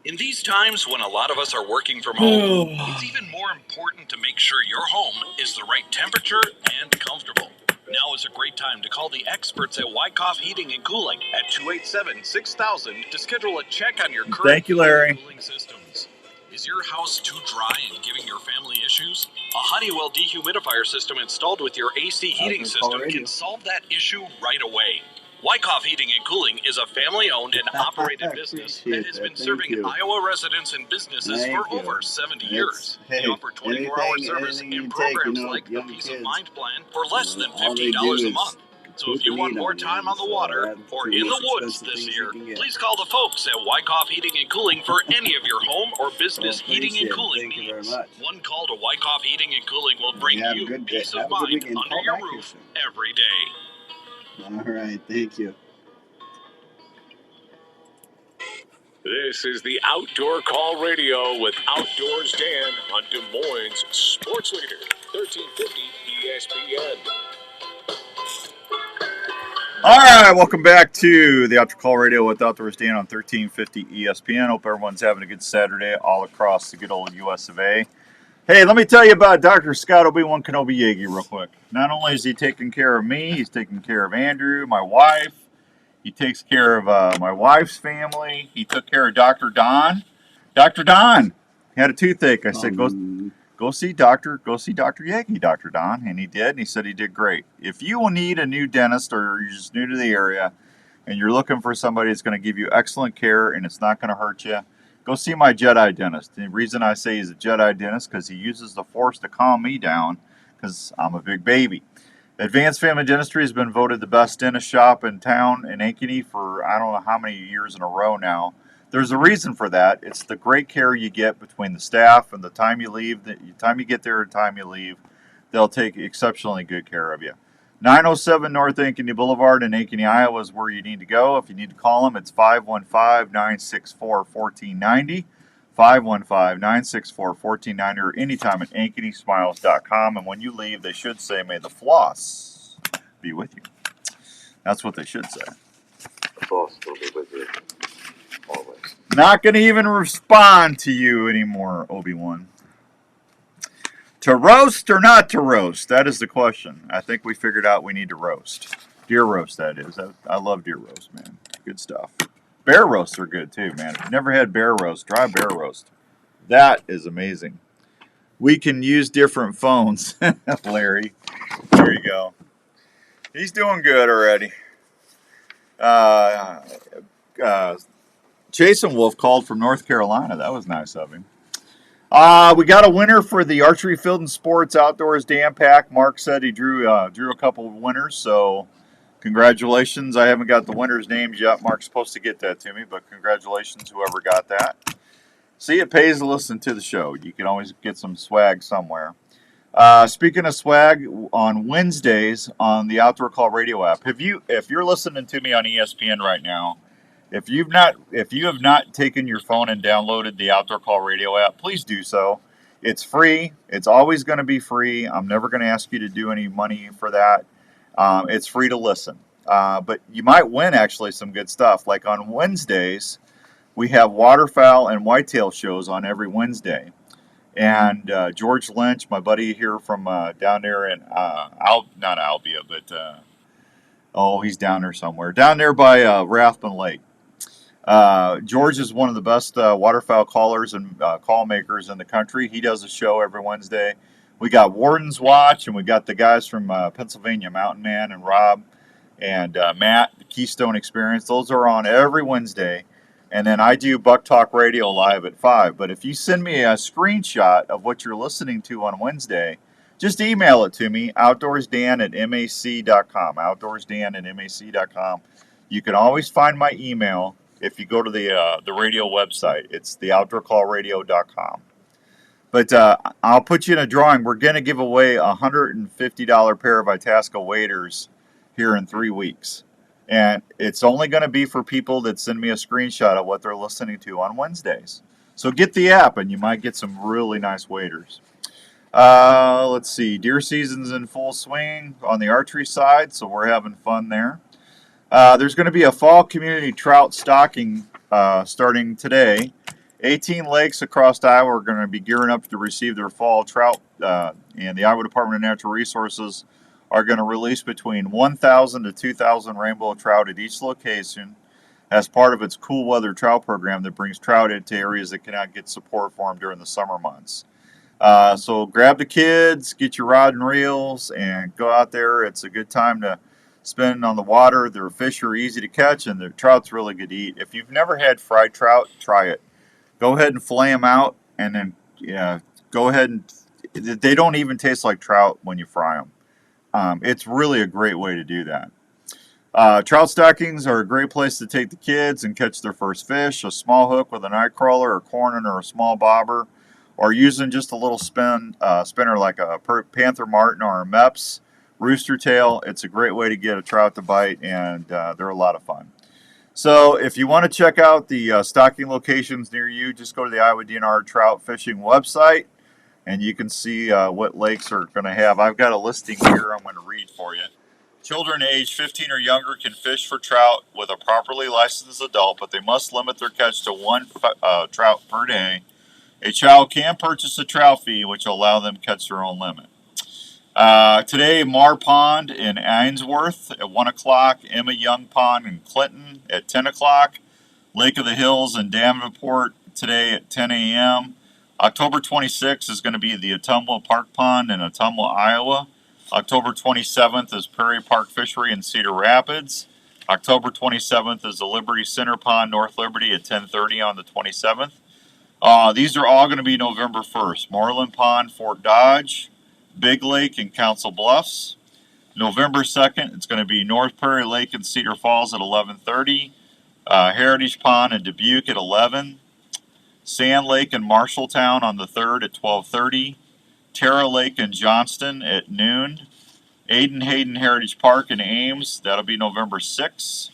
In these times when a lot of us are working from home, it's even more important to make sure your home is the right temperature and comfortable. Now is a great time to call the experts at Wyckoff Heating and Cooling at 287-6000 to schedule a check on your current Thank you, Larry. cooling systems. Is your house too dry and giving your family issues? A Honeywell dehumidifier system installed with your AC heating system can solve that issue right away. Wyckoff Heating and Cooling is a family-owned and operated business that has been serving Iowa residents and businesses for over 70 years. They offer 24-hour service and programs like the Peace of Mind Plan for less than $50 a month. So if you want more time on the water or in the woods this year, please call the folks at Wyckoff Heating and Cooling for any of your home or business heating and cooling needs. One call to Wyckoff Heating and Cooling will bring you peace of mind under your roof every day. All right, thank you. This is the Outdoor Call Radio with Outdoors Dan on Des Moines Sports Leader, 1350 ESPN. All right, welcome back to the Outdoor Call Radio with Outdoors Dan on 1350 ESPN. Hope everyone's having a good Saturday all across the good old US of A. Hey, let me tell you about Dr. Scott Obi-Wan Kenobi Yagi real quick. Not only is he taking care of me, he's taking care of Andrew, my wife. He takes care of my wife's family. He took care of Dr. Don. Dr. Don had a toothache. I said, go see Dr. Yagi, Dr. Don. And he did, and he said he did great. If you will need a new dentist or you're just new to the area and you're looking for somebody that's going to give you excellent care and it's not going to hurt you, go see my Jedi dentist. The reason I say he's a Jedi dentist because he uses the Force to calm me down because I'm a big baby. Advanced Family Dentistry has been voted the best dentist shop in town in Ankeny for I don't know how many years in a row now. There's a reason for that. It's the great care you get between the staff and the time you leave, the time you get there and the time you leave. They'll take exceptionally good care of you. 907 North Ankeny Boulevard in Ankeny, Iowa is where you need to go. If you need to call them, it's 515-964-1490. 515-964-1490 or anytime at AnkenySmiles.com. And when you leave, they should say, may the floss be with you. That's what they should say. The floss will be with you always. Not going to even respond to you anymore, Obi-Wan. To roast or not to roast? That is the question. I think we figured out we need to roast. Deer roast, that is. I love deer roast, man. Good stuff. Bear roasts are good too, man. If you've never had bear roast, try bear roast. That is amazing. We can use different phones. Larry, there you go. He's doing good already. Jason Wolf called from North Carolina. That was nice of him. We got a winner for the Archery Field and Sports Outdoors Dan Pack. Mark said he drew a couple of winners, so congratulations. I haven't got the winners' names yet. Mark's supposed to get that to me, but congratulations, whoever got that. See, it pays to listen to the show. You can always get some swag somewhere. Speaking of swag, on Wednesdays on the Outdoor Call Radio app, if you're listening to me on ESPN right now, if you have not taken your phone and downloaded the Outdoor Call Radio app, please do so. It's free. It's always going to be free. I'm never going to ask you to do any money for that. It's free to listen. But you might win actually some good stuff. Like on Wednesdays, we have waterfowl and whitetail shows on every Wednesday. And George Lynch, my buddy here from down there in, not Albia, but, he's down there somewhere. Down there by Rathbun Lake. George is one of the best waterfowl callers and call makers in the country. He does a show every Wednesday. We got Warden's Watch, and we got the guys from Pennsylvania, Mountain Man and Rob and Matt, the Keystone Experience. Those are on every Wednesday. And then I do Buck Talk Radio live at 5. But if you send me a screenshot of what you're listening to on Wednesday, just email it to me, outdoorsdan@mac.com, outdoorsdan@mac.com. You can always find my email if you go to the radio website. It's theoutdoorcallradio.com. But I'll put you in a drawing. We're going to give away a $150 pair of Itasca waders here in 3 weeks. And it's only going to be for people that send me a screenshot of what they're listening to on Wednesdays. So get the app and you might get some really nice waders. Let's see. Deer season's in full swing on the archery side, so we're having fun there. There's going to be a fall community trout stocking starting today. 18 lakes across Iowa are going to be gearing up to receive their fall trout, and the Iowa Department of Natural Resources are going to release between 1,000 to 2,000 rainbow trout at each location as part of its cool weather trout program that brings trout into areas that cannot get support for them during the summer months. So grab the kids, get your rod and reels, and go out there. It's a good time to spend on the water. The fish are easy to catch, and the trout's really good to eat. If you've never had fried trout, try it. Go ahead and fillet them out, and then go ahead and they don't even taste like trout when you fry them. It's really a great way to do that. Trout stockings are a great place to take the kids and catch their first fish. A small hook with a night crawler or corn or a small bobber, or using just a little spinner like a Panther Martin or a Mepps rooster tail. It's a great way to get a trout to bite, and they're a lot of fun. So if you want to check out the stocking locations near you, just go to the Iowa DNR Trout Fishing website, and you can see what lakes are going to have. I've got a listing here I'm going to read for you. Children aged 15 or younger can fish for trout with a properly licensed adult, but they must limit their catch to one trout per day. A child can purchase a trout fee, which will allow them to catch their own limit. Today, Mar Pond in Ainsworth at 1 o'clock, Emma Young Pond in Clinton at 10 o'clock, Lake of the Hills in Davenport today at 10 a.m. October 26th is going to be the Ottumwa Park Pond in Ottumwa, Iowa. October 27th is Prairie Park Fishery in Cedar Rapids. October 27th is the Liberty Center Pond, North Liberty at 10:30 on the 27th. These are all going to be November 1st. Moreland Pond, Fort Dodge, Big Lake in Council Bluffs. November 2nd, it's going to be North Prairie Lake in Cedar Falls at 11:30. Heritage Pond in Dubuque at 11. Sand Lake in Marshalltown on the 3rd at 12:30. Terra Lake in Johnston at noon. Aiden Hayden Heritage Park in Ames, that'll be November 6th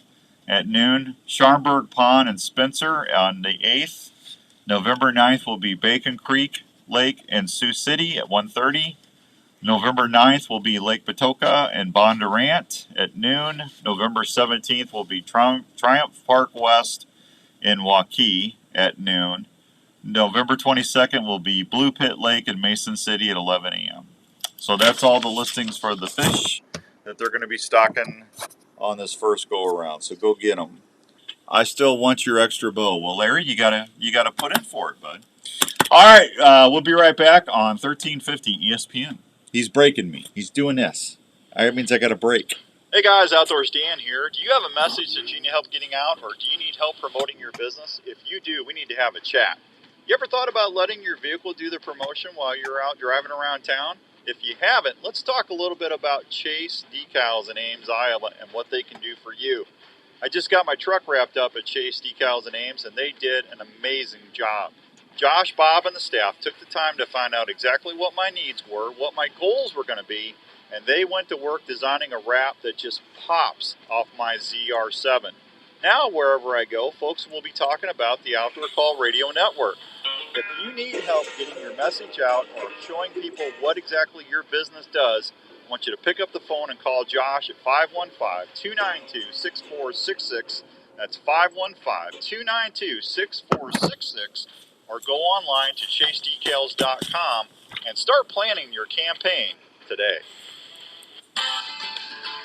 at noon. Schaumburg Pond in Spencer on the 8th. November 9th will be Bacon Creek Lake in Sioux City at 1:30. November 9th will be Lake Patoka and Bondurant at noon. November 17th will be Triumph Park West in Waukee at noon. November 22nd will be Blue Pit Lake in Mason City at 11 a.m. So that's all the listings for the fish that they're going to be stocking on this first go around. So go get them. I still want your extra bow. Well, Larry, you gotta put in for it, bud. All right, we'll be right back on 1350 ESPN. He's breaking me. He's doing this. That means I got a break. Hey guys, Outdoors Dan here. Do you have a message that you need help getting out, or do you need help promoting your business? If you do, we need to have a chat. You ever thought about letting your vehicle do the promotion while you're out driving around town? If you haven't, let's talk a little bit about Chase Decals in Ames, Iowa, and what they can do for you. I just got my truck wrapped up at Chase Decals in Ames, and they did an amazing job. Josh, Bob, and the staff took the time to find out exactly what my needs were, what my goals were going to be, and they went to work designing a wrap that just pops off my ZR7. Now, wherever I go, folks will be talking about the Outdoor Call Radio Network. If you need help getting your message out or showing people what exactly your business does, I want you to pick up the phone and call Josh at 515-292-6466. That's 515-292-6466. Or go online to chasedecals.com and start planning your campaign today.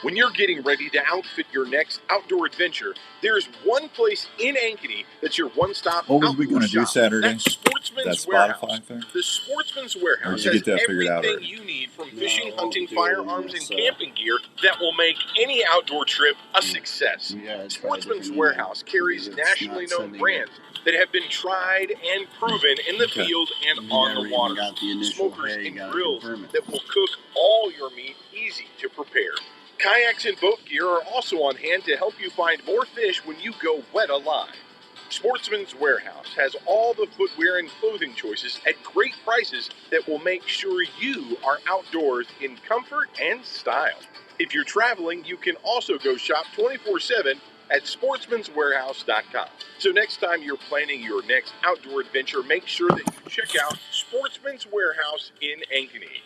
When you're getting ready to outfit your next outdoor adventure, there's one place in Ankeny that's your one-stop What was we going to do Saturday? That's Sportsman's That Warehouse. Spotify thing? The Sportsman's Warehouse Or did you get that figured out everything already? you need from fishing, hunting, firearms, and camping gear that will make any outdoor trip a success. Sportsman's Warehouse carries nationally known brands that have been tried and proven in the field and on the water. Smokers and grills that will cook all your meat easy to prepare. Kayaks and boat gear are also on hand to help you find more fish when you go wet alive. Sportsman's Warehouse has all the footwear and clothing choices at great prices that will make sure you are outdoors in comfort and style. If you're traveling, you can also go shop 24/7 at sportsmanswarehouse.com. So next time you're planning your next outdoor adventure, make sure that you check out Sportsman's Warehouse in Ankeny.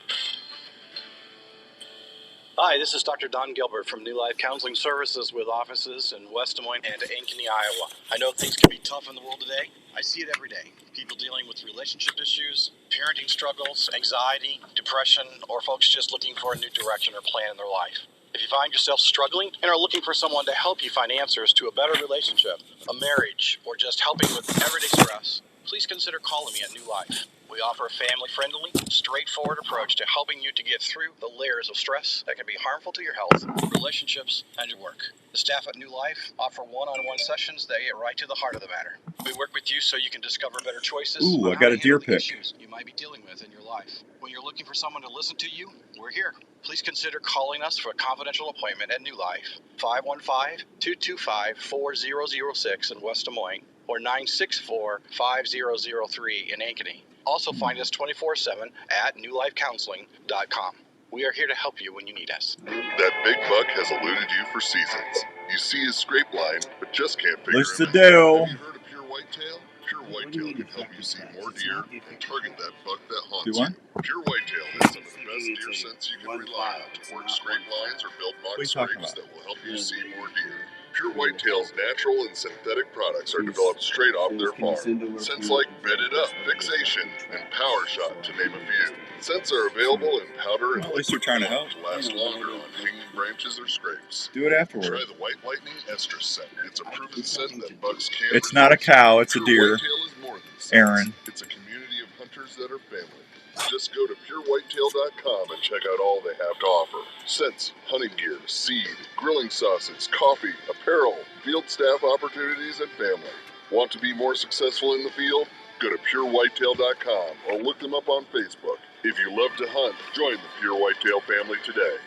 Hi, this is Dr. Don Gilbert from New Life Counseling Services with offices in West Des Moines and Ankeny, Iowa. I know things can be tough in the world today. I see it every day. People dealing with relationship issues, parenting struggles, anxiety, depression, or folks just looking for a new direction or plan in their life. If you find yourself struggling and are looking for someone to help you find answers to a better relationship, a marriage, or just helping with everyday stress, please consider calling me at New Life. We offer a family-friendly, straightforward approach to helping you to get through the layers of stress that can be harmful to your health, relationships, and your work. The staff at New Life offer one-on-one sessions that get right to the heart of the matter. We work with you so you can discover better choices. Ooh, I got a deer pick. Issues you might be dealing with in your life. When you're looking for someone to listen to you, we're here. Please consider calling us for a confidential appointment at New Life, 515-225-4006 in West Des Moines, or 964-5003 in Ankeny. Also find us 24/7 at newlifecounseling.com. We are here to help you when you need us. That big buck has eluded you for seasons. You see his scrape line, but just can't figure him out. Looks to do. Have you heard of Pure Whitetail? Pure Whitetail can help you see more deer and target that buck that haunts Do what? you. Pure Whitetail has some of the best deer scents you can rely on to work scrape lines or build mock scrapes that will help you see more deer. Pure Whitetail's natural and synthetic products are developed straight off their farm. Scents like Bed It Up, Fixation, and Power Shot, to name a few. Scents are available in powder and at least they're trying to help. to last longer on hanging branches or scrapes. Do it afterward. Try the White Lightning Estrus scent. It's a proven scent that bucks can It's not a cow, it's a deer. Whitetail is more than scents. Aaron. It's a community of hunters that are family. Just go to purewhitetail.com and check out all they have to offer. Scents, hunting gear, seed, grilling sauces, coffee, apparel, field staff opportunities, and family. Want to be more successful in the field? Go to purewhitetail.com or look them up on Facebook. If you love to hunt, join the Pure Whitetail family today.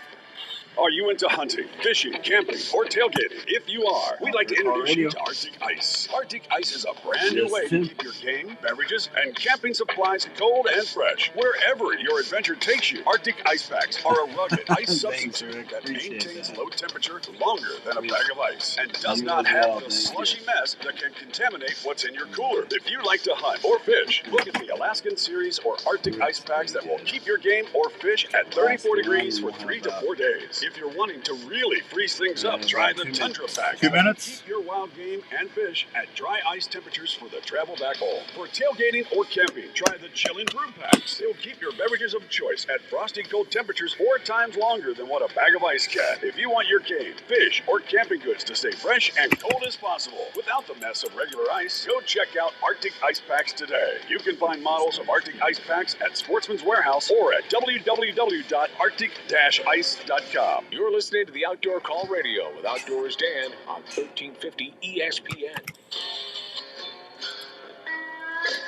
Are you into hunting, fishing, camping, or tailgating? If you are, we'd like to introduce you to Arctic Ice. Arctic Ice is a brand new way to keep your game, beverages, and camping supplies cold and fresh wherever your adventure takes you. Arctic Ice Packs are a rugged ice substitute that maintains low temperature longer than a bag of ice and does not have the slushy mess that can contaminate what's in your cooler. If you like to hunt or fish, look at the Alaskan Series or Arctic Ice Packs that will keep your game or fish at 34 degrees for 3 to 4 days. If you're wanting to really freeze things up, try the Tundra Pack. 2 minutes. Keep your wild game and fish at dry ice temperatures for the travel back home. For tailgating or camping, try the Chillin' Brew Packs. They'll keep your beverages of choice at frosty cold temperatures 4 times longer than what a bag of ice can. If you want your game, fish, or camping goods to stay fresh and cold as possible without the mess of regular ice, go check out Arctic Ice Packs today. You can find models of Arctic Ice Packs at Sportsman's Warehouse or at www.arctic-ice.com. You're listening to the Outdoor Call Radio with Outdoors Dan on 1350 ESPN.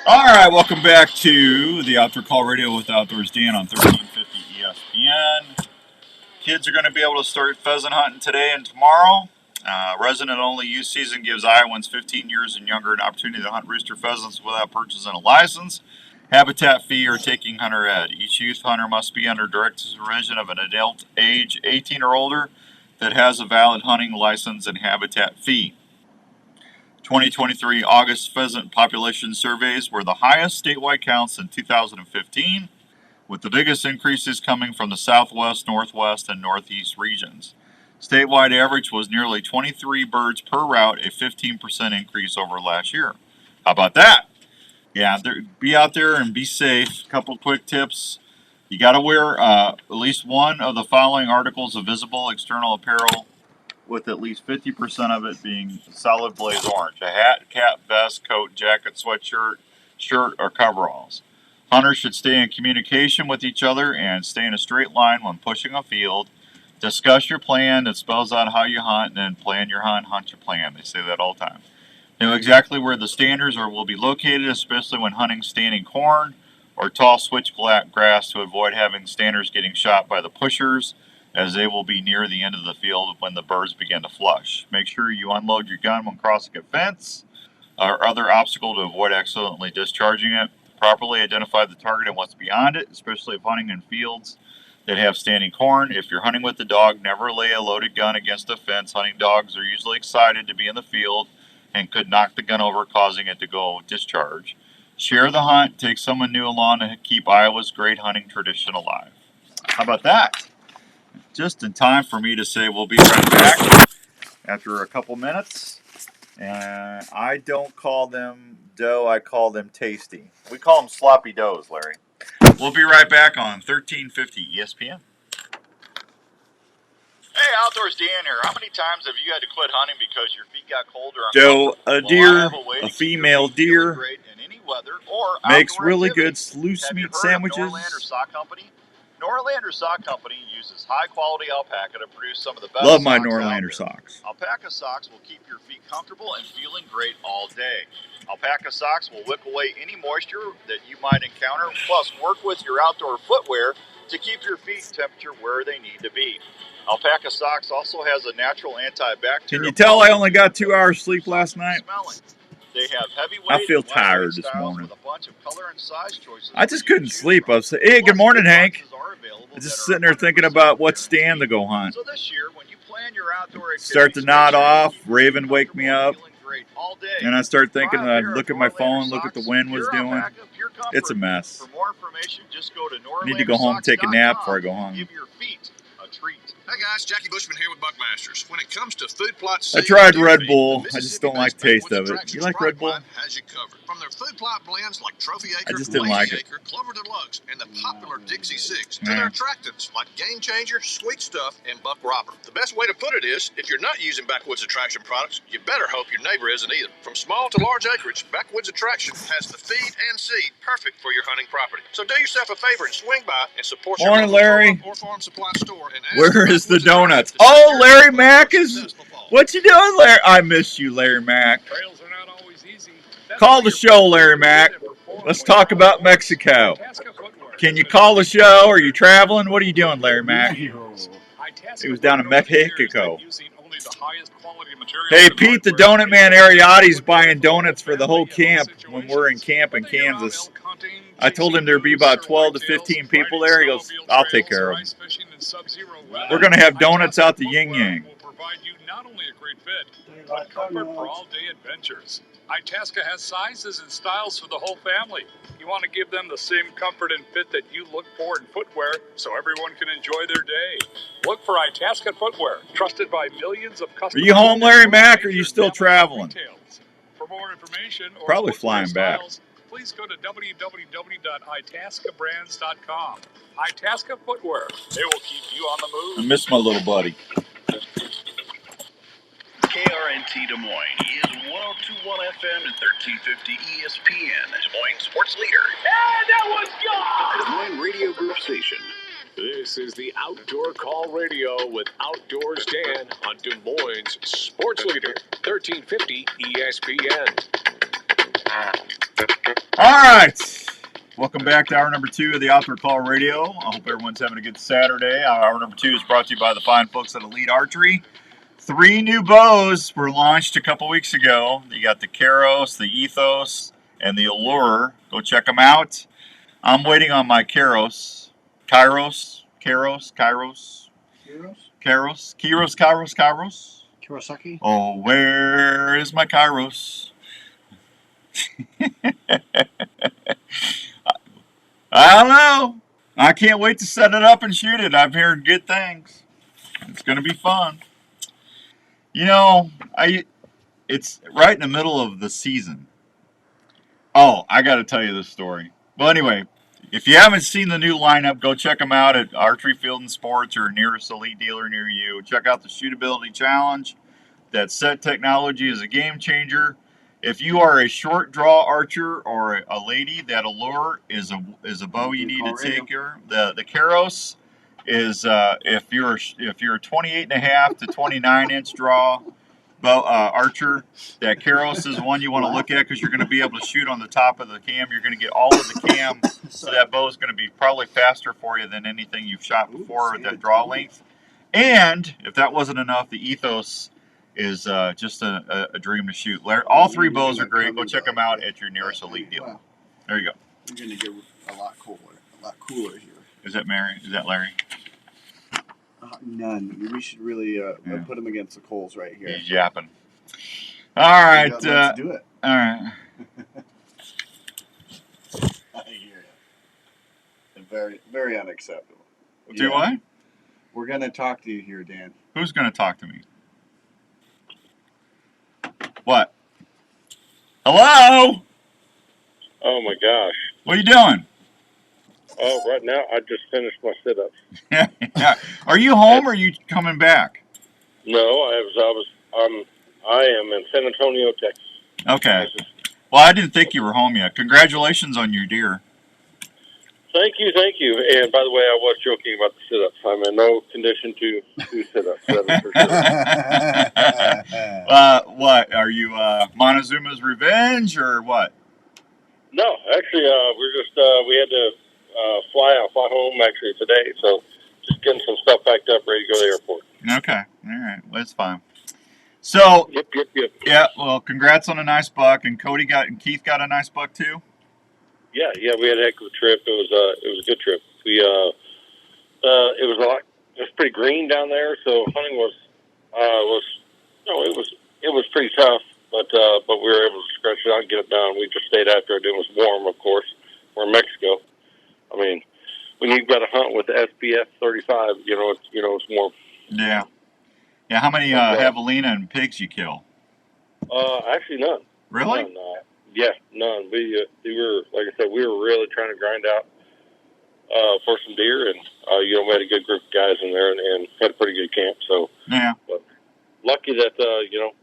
All right, welcome back to the Outdoor Call Radio with Outdoors Dan on 1350 ESPN. Kids are going to be able to start pheasant hunting today and tomorrow. Resident-only youth season gives Iowans 15 years and younger an opportunity to hunt rooster pheasants without purchasing a license, habitat fee, or taking hunter ed. Each youth hunter must be under direct supervision of an adult age 18 or older that has a valid hunting license and habitat fee. 2023 August pheasant population surveys were the highest statewide counts in 2015, with the biggest increases coming from the southwest, northwest, and northeast regions. Statewide average was nearly 23 birds per route, a 15% increase over last year. How about that? Yeah, be out there and be safe. A couple quick tips. You got to wear at least one of the following articles of visible external apparel, with at least 50% of it being solid blaze orange. A hat, cap, vest, coat, jacket, sweatshirt, shirt, or coveralls. Hunters should stay in communication with each other and stay in a straight line when pushing a field. Discuss your plan that spells out how you hunt, and then plan your hunt, hunt your plan. They say that all the time. Know exactly where the standers will be located, especially when hunting standing corn or tall switch grass, to avoid having standers getting shot by the pushers, as they will be near the end of the field when the birds begin to flush. Make sure you unload your gun when crossing a fence or other obstacle to avoid accidentally discharging it. Properly identify the target and what's beyond it, especially if hunting in fields that have standing corn. If you're hunting with the dog, never lay a loaded gun against a fence. Hunting dogs are usually excited to be in the field and could knock the gun over, causing it to go discharge. Share the hunt. Take someone new along to keep Iowa's great hunting tradition alive. How about that? Just in time for me to say we'll be right back after a couple minutes. And I don't call them dough, I call them tasty. We call them sloppy doughs, Larry. We'll be right back on 1350 ESPN. Hey, Outdoors Dan here. How many times have you had to quit hunting because your feet got cold or uncomfortable? Doe, a deer, a female deer, in any weather Or makes outdoor really activities. good loose Have you meat heard of sandwiches. Norlander Sock Company? Norlander Sock Company uses high-quality alpaca to produce some of the best Love my socks out Norlander there. socks. Alpaca socks will keep your feet comfortable and feeling great all day. Alpaca socks will wick away any moisture that you might encounter, plus work with your outdoor footwear to keep your feet temperature where they need to be. Alpaca socks also has a natural antibacterial. Can you tell I only got 2 hours sleep last night? Smelling. They have heavyweight I feel and lightweight tired this styles morning. with a bunch of color and size choices I just couldn't sleep. I was saying, hey, good morning, Hank. I'm just sitting there thinking about what stand to go hunt. So this year, when you plan your outdoor Start to nod off. Raven wake me up. And I start thinking, I look at my phone, look at the wind was doing. It's a mess. For more information, just go to I need to go home and take a nap before I go home. Give your feet a treat. Hey guys, Jackie Bushman here with Buckmasters. When it comes to food plot I tried Red Bull. I just don't like the taste of it. You like Red Bull? Has you covered. From their food plot blends like Trophy Acre, I just didn't like it. Acre, Clover Deluxe, and the popular Dixie Six, to their attractants like Game Changer, Sweet Stuff, and Buck Robber. The best way to put it is, if you're not using Backwoods Attraction products, you better hope your neighbor isn't either. From small to large acreage, Backwoods Attraction has the feed and seed perfect for your hunting property. So do yourself a favor and swing by and support your Morning, local Larry. or farm supply store. And Where is the donuts? Oh, Larry Mack is. What you doing, Larry? I miss you, Larry Mack. Call the show, Larry Mack. Let's talk about Mexico. Can you call the show? Are you traveling? What are you doing, Larry Mack? He was down in Mexico. Hey, Pete, the Donut Man Ariotti's buying donuts for the whole camp when we're in camp in Kansas. I told him there'd be about 12 to 15 people there. He goes, I'll take care of them. We're going to have donuts out the yin yang. Not only a great fit, but comfort for all-day adventures. Itasca has sizes and styles for the whole family. You want to give them the same comfort and fit that you look for in footwear so everyone can enjoy their day. Look for Itasca footwear, trusted by millions of customers. Are you home, Larry Mack, or are you still traveling? For more information or probably flying back. Please go to www.itascabrands.com. Itasca Footwear. They will keep you on the move. I miss my little buddy. KRNT Des Moines is 102.1 FM and 1350 ESPN, Des Moines sports leader. And that was gone! The Des Moines Radio Group station. This is the Outdoor Call Radio with Outdoors Dan on Des Moines sports leader, 1350 ESPN. All right. Welcome back to hour number 2 of the Outdoor Call Radio. I hope everyone's having a good Saturday. Hour number 2 is brought to you by the fine folks at Elite Archery. 3 new bows were launched a couple weeks ago. You got the Keros, the Ethos, and the Allure. Go check them out. I'm waiting on my Keros. Kawasaki? Oh, where is my Kairos? I don't know. I can't wait to set it up and shoot it. I've heard good things. It's going to be fun. You know, it's right in the middle of the season. Oh, I got to tell you this story. Well, anyway, if you haven't seen the new lineup, go check them out at Archery Field and Sports or nearest Elite dealer near you. Check out the Shootability Challenge. That set technology is a game changer. If you are a short draw archer or a lady, that Allure is a bow you need to take care. The Keros is if you're a 28.5 to 29 inch draw bow archer, that Keros is one you want to look at because you're going to be able to shoot on the top of the cam. You're going to get all of the cam, so that bow is going to be probably faster for you than anything you've shot before at that draw length. And if that wasn't enough, the Ethos is just a dream to shoot. All 3 bows are great. Go check them out at your nearest Elite dealer. There you go. You're going to get a lot cooler here. Is that Mary? Is that Larry? None. We should really put him against the coals right here. He's yapping. All right. Let's do it. All right. I hear you. Very, very unacceptable. Do I? We're going to talk to you here, Dan. Who's going to talk to me? What? Hello? Oh my gosh. What are you doing? Oh, right now I just finished my sit-ups. Are you home or are you coming back? No, I am in San Antonio, Texas. Okay. Well, I didn't think you were home yet. Congratulations on your deer. Thank you. And by the way, I was joking about the sit-ups. I'm in no condition to do sit-ups, that is for sure. What? Are you Montezuma's revenge or what? No, actually, we had to fly home actually today, so just getting some stuff packed up, ready to go to the airport. Okay, all right, well, that's fine. So, yep. Yeah, well, congrats on a nice buck, and Keith got a nice buck too. Yeah, we had a heck of a trip. It was a good trip. It was pretty green down there, so hunting was it was pretty tough, but we were able to scratch it out and get it done. We just stayed after it. It was warm, of course. We're in Mexico. I mean, when you've got to hunt with the SPF 35, it's warm. Yeah. How many javelina and pigs you kill? Actually none. Really? None. None. We were, like I said, we were really trying to grind out for some deer, and we had a good group of guys in there and had a pretty good camp. So yeah, but lucky that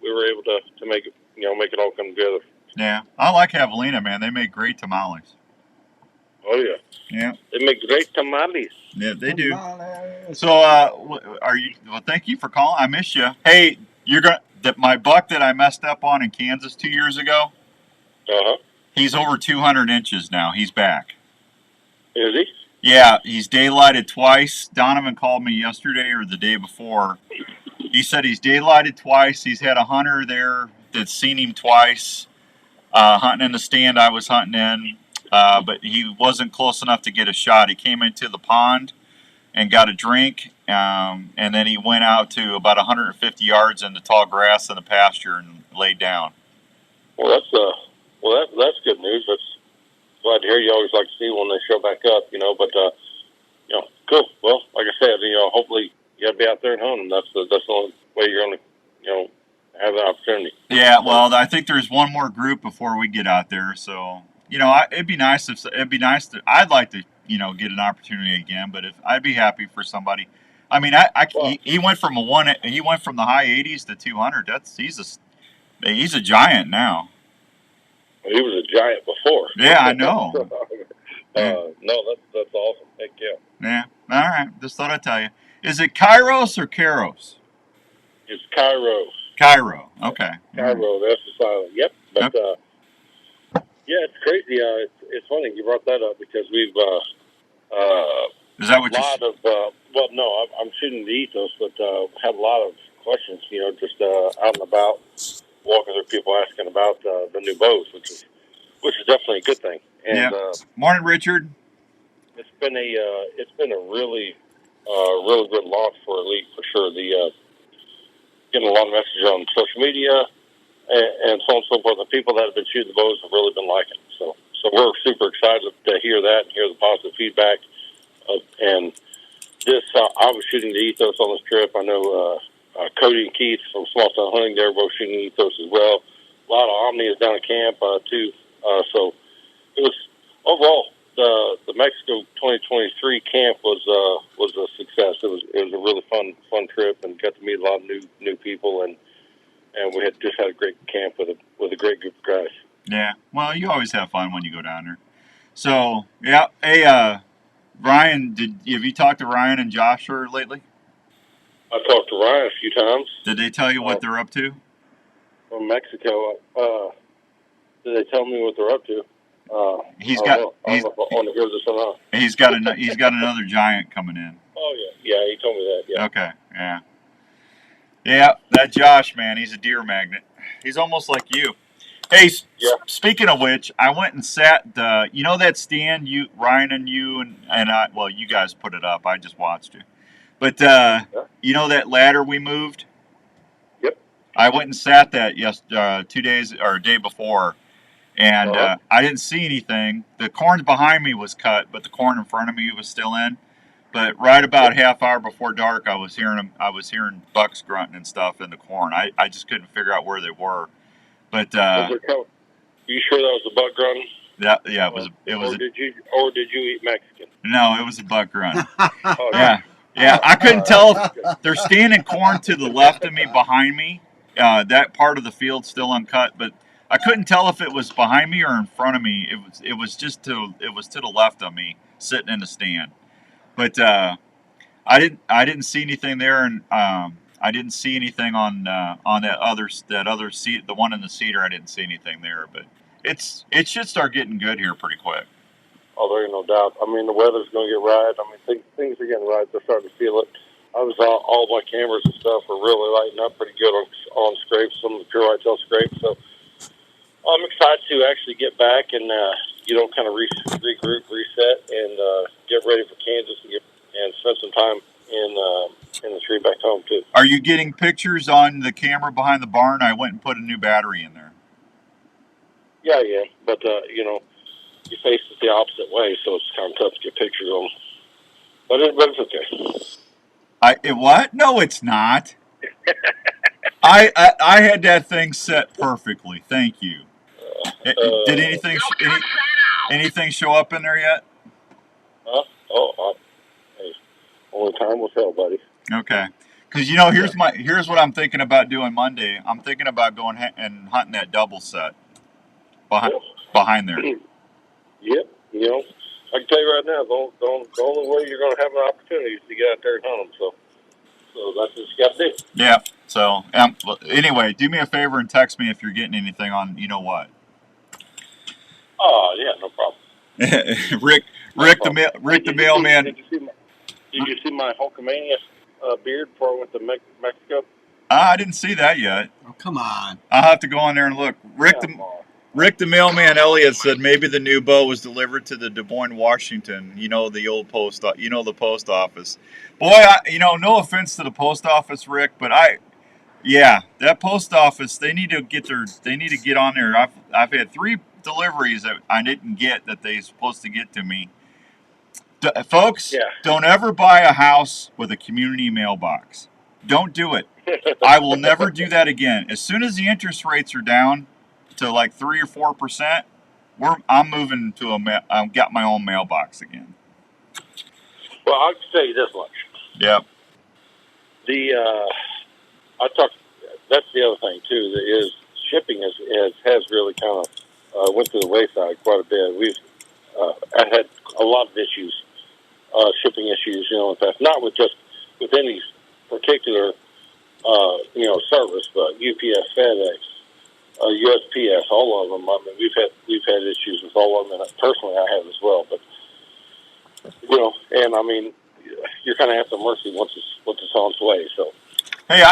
we were able to make it make it all come together. Yeah, I like javelina, man. They make great tamales. Oh yeah. Yeah. They make great tamales. Yeah, they do. So, are you? Well, thank you for calling. I miss you. Hey, my buck that I messed up on in Kansas 2 years ago. He's over 200 inches now. He's back. Is he? Yeah, he's daylighted twice. Donovan called me yesterday or the day before. He said he's daylighted twice. He's had a hunter there that's seen him twice, hunting in the stand I was hunting in, but he wasn't close enough to get a shot. He came into the pond and got a drink, and then he went out to about 150 yards in the tall grass in the pasture and laid down. Well, that's good news. That's glad to hear. You always like to see when they show back up, But cool. Well, like I said, hopefully you got to be out there and hunt them. That's the only way you're going to, have the opportunity. Yeah. Well, I think there's one more group before we get out there, so it'd be nice I'd like to get an opportunity again, but if I'd be happy for somebody. I mean, he went from the high 80s to 200. He's a giant now. He was a giant before. Yeah, I know. No, that's awesome. Heck yeah. Yeah. All right. Just thought I'd tell you. Is it Kairos or Kairos? It's Cairo. Cairo. Okay. Cairo. That's the silent. Yep. But yeah, it's crazy. It's funny you brought that up because we've is that what lot of well, no, I'm shooting the ethos, but had a lot of questions. Just out and about, walking through, people asking about the new bows, which is definitely a good thing. And morning, Richard. It's been a really good launch for Elite for sure. The getting a lot of messages on social media and so on and so forth. The people that have been shooting the bows have really been liking it. So we're super excited to hear that and hear the positive feedback. And this, I was shooting the ethos on this trip. I know Cody and Keith from Small Town Hunting, they're both shooting ethos as well. A lot of Omnis down at camp too. So it was overall the Mexico 2023 camp was a success. It was a really fun trip and got to meet a lot of new people and we just had a great camp with a great group of guys. Yeah, well, you always have fun when you go down there. So yeah, hey, Ryan, have you talked to Ryan and Joshua lately? I talked to Ryan a few times. Did they tell you what they're up to? From Mexico, did they tell me what they're up to? He's got another giant coming in. Oh yeah, he told me that. Yeah. Okay, yeah, that Josh, man, he's a deer magnet. He's almost like you. Hey, speaking of which, I went and sat that stand Ryan and you and I. Well, you guys put it up. I just watched you. But that ladder we moved. Yep. I went and sat that 2 days or a day before. And I didn't see anything. The corn behind me was cut, but the corn in front of me was still in. But right about half hour before dark, I was hearing bucks grunting and stuff in the corn. I just couldn't figure out where they were. But you sure that was a buck grunting? Yeah, it was. Or did you eat Mexican? No, it was a buck grunt. Yeah. I couldn't tell if they're standing corn to the left of me, behind me. That part of the field's still uncut, but I couldn't tell if it was behind me or in front of me. It was to the left of me, sitting in the stand. But I didn't see anything there, and I didn't see anything on that other seat, the one in the cedar. I didn't see anything there, but it should start getting good here pretty quick. Oh, there ain't no doubt. I mean, the weather's going to get right. I mean, things are getting right. They're starting to feel it. I was all my cameras and stuff are really lighting up pretty good on scrapes, some of the pure whitetail scrapes. So I'm excited to actually get back and kind of regroup, reset, and get ready for Kansas and spend some time in the tree back home too. Are you getting pictures on the camera behind the barn? I went and put a new battery in there. Yeah, but you face it the opposite way, so it's kind of tough to get pictures on. But it's okay. What? No, it's not. I had that thing set perfectly. Thank you. Did anything show up in there yet? Hey, only time will tell, buddy. Okay. Because here's what I'm thinking about doing Monday. I'm thinking about going and hunting that double set behind there. Yep. I can tell you right now, the only way you're going to have an opportunity is to get out there and hunt them. So that's what you got to do. Yeah. So anyway, do me a favor and text me if you're getting anything on. You know what? Oh yeah, no problem. Rick the mailman. Did you see my Hulkamania beard before I went to Mexico? I didn't see that yet. Oh, come on. I'll have to go on there and look. Rick the mailman Elliott said maybe the new bow was delivered to the Des Moines, Washington. The old post. The post office. Boy, no offense to the post office, Rick, but that post office. They need to get on there. I've had 3 deliveries that I didn't get that they're supposed to get to me. Folks, don't ever buy a house with a community mailbox. Don't do it. I will never do that again. As soon as the interest rates are down to like 3 or 4%, I'm moving to I've got my own mailbox again. Well, I can tell you this much. Yep. That's the other thing too. Is shipping has really kind of went to the wayside quite a bit. I had a lot of issues, shipping issues, in the past. Not with any particular service, but UPS, FedEx, USPS, all of them. I mean, we've had issues with all of them, and personally, I have as well. But and I mean, you're kind of at the mercy once it's on its way. So, hey,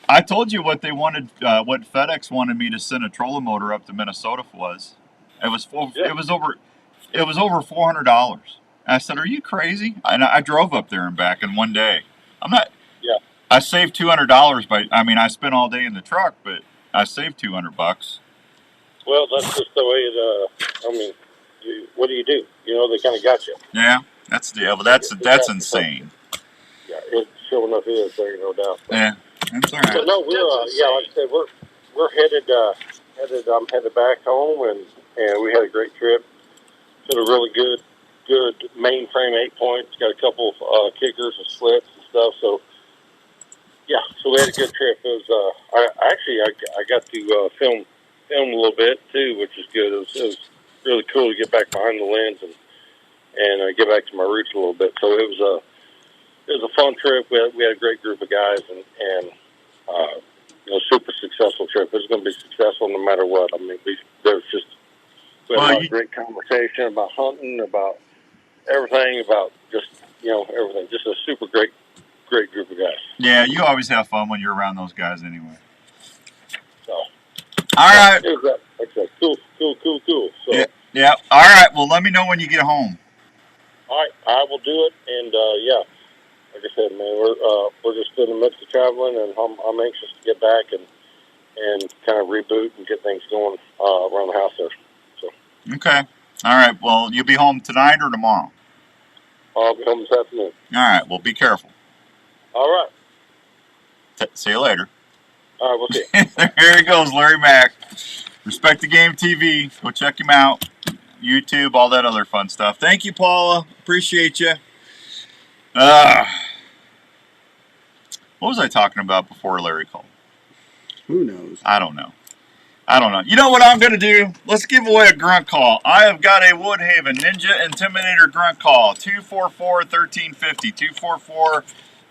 I told you what they wanted. What FedEx wanted me to send a trolling motor up to Minnesota was. It was over $400. I said, "Are you crazy?" And I drove up there and back in one day. I'm not. Yeah. I saved $200 I spent all day in the truck, but I saved $200. Well, that's just the way it. What do you do? They kind of got you. Yeah, that's insane. Yeah, it sure enough is. There ain't no doubt. Yeah, that's all right. But no, we're like I said, we're headed. I'm headed back home, and we had a great trip. Did a really good mainframe 8-point. Got a couple kickers and slits and stuff. So we had a good trip. It was I got to film a little bit too, which is good. It was really cool to get back behind the lens and get back to my roots a little bit. So it was a fun trip. We had a great group of guys and super successful trip. It was going to be successful no matter what. I mean, we had a lot of great conversation about hunting, about everything, about just everything. Just a super great group of guys. Yeah, you always have fun when you're around those guys anyway. So, all right. Cool. So, yeah. All right. Well, let me know when you get home. All right, I will do it. And like I said, man, we're just in the midst of traveling, and I'm anxious to get back and kind of reboot and get things going around the house there. So. Okay. All right. Well, you'll be home tonight or tomorrow? I'll be home this afternoon. All right. Well, be careful. All right. See you later. All right, we'll see. Here he goes, Larry Mack. Respect the Game TV. Go check him out. YouTube, all that other fun stuff. Thank you, Paula. Appreciate you. What was I talking about before Larry called? Who knows? I don't know. I don't know. You know what I'm going to do? Let's give away a grunt call. I have got a Woodhaven Ninja Intimidator grunt call. 244-1350.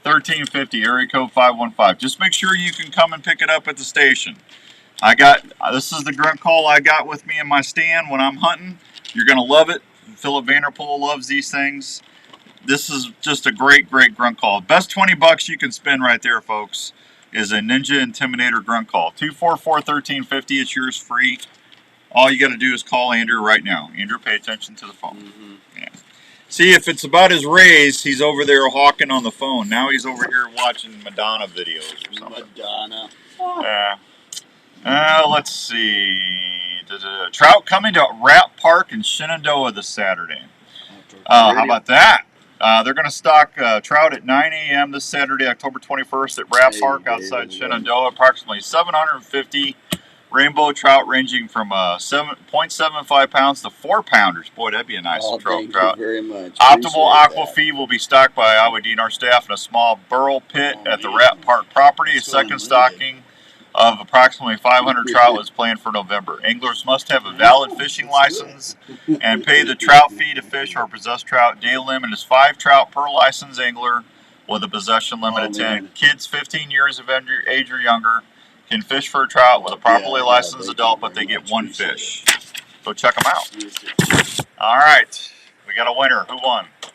244-1350. Area code 515. Just make sure you can come and pick it up at the station. This is the grunt call I got with me in my stand when I'm hunting. You're going to love it. Philip Vanderpool loves these things. This is just a great, great grunt call. Best $20 you can spend right there, folks, is a Ninja Intimidator grunt call. 244-1350. It's yours free. All you got to do is call Andrew right now. Andrew, pay attention to the phone. Yeah. See, if it's about his raise, he's over there hawking on the phone. Now he's over here watching Madonna videos or something. Madonna. Let's see. Trout coming to Rat Park in Shenandoah this Saturday. How about that? They're going to stock trout at 9 a.m. this Saturday, October 21st at Rat Park outside Shenandoah. Approximately 750 rainbow trout ranging from 0.75 pounds to 4 pounders. Boy, that'd be a nice trout. Thank you very much. Optimal aqua feed will be stocked by Iowa DNR staff in a small burrow pit at the Rat Park property. A second stocking of approximately 500 trout is planned for November. Anglers must have a valid fishing license and pay the trout fee to fish or possess trout. Day limit is 5 trout per licensed angler with a possession limit of 10. Kids 15 years of age or younger can fish for a trout with a properly licensed adult, but they get 1 fish. Go check them out. All right. We got a winner. Who won? It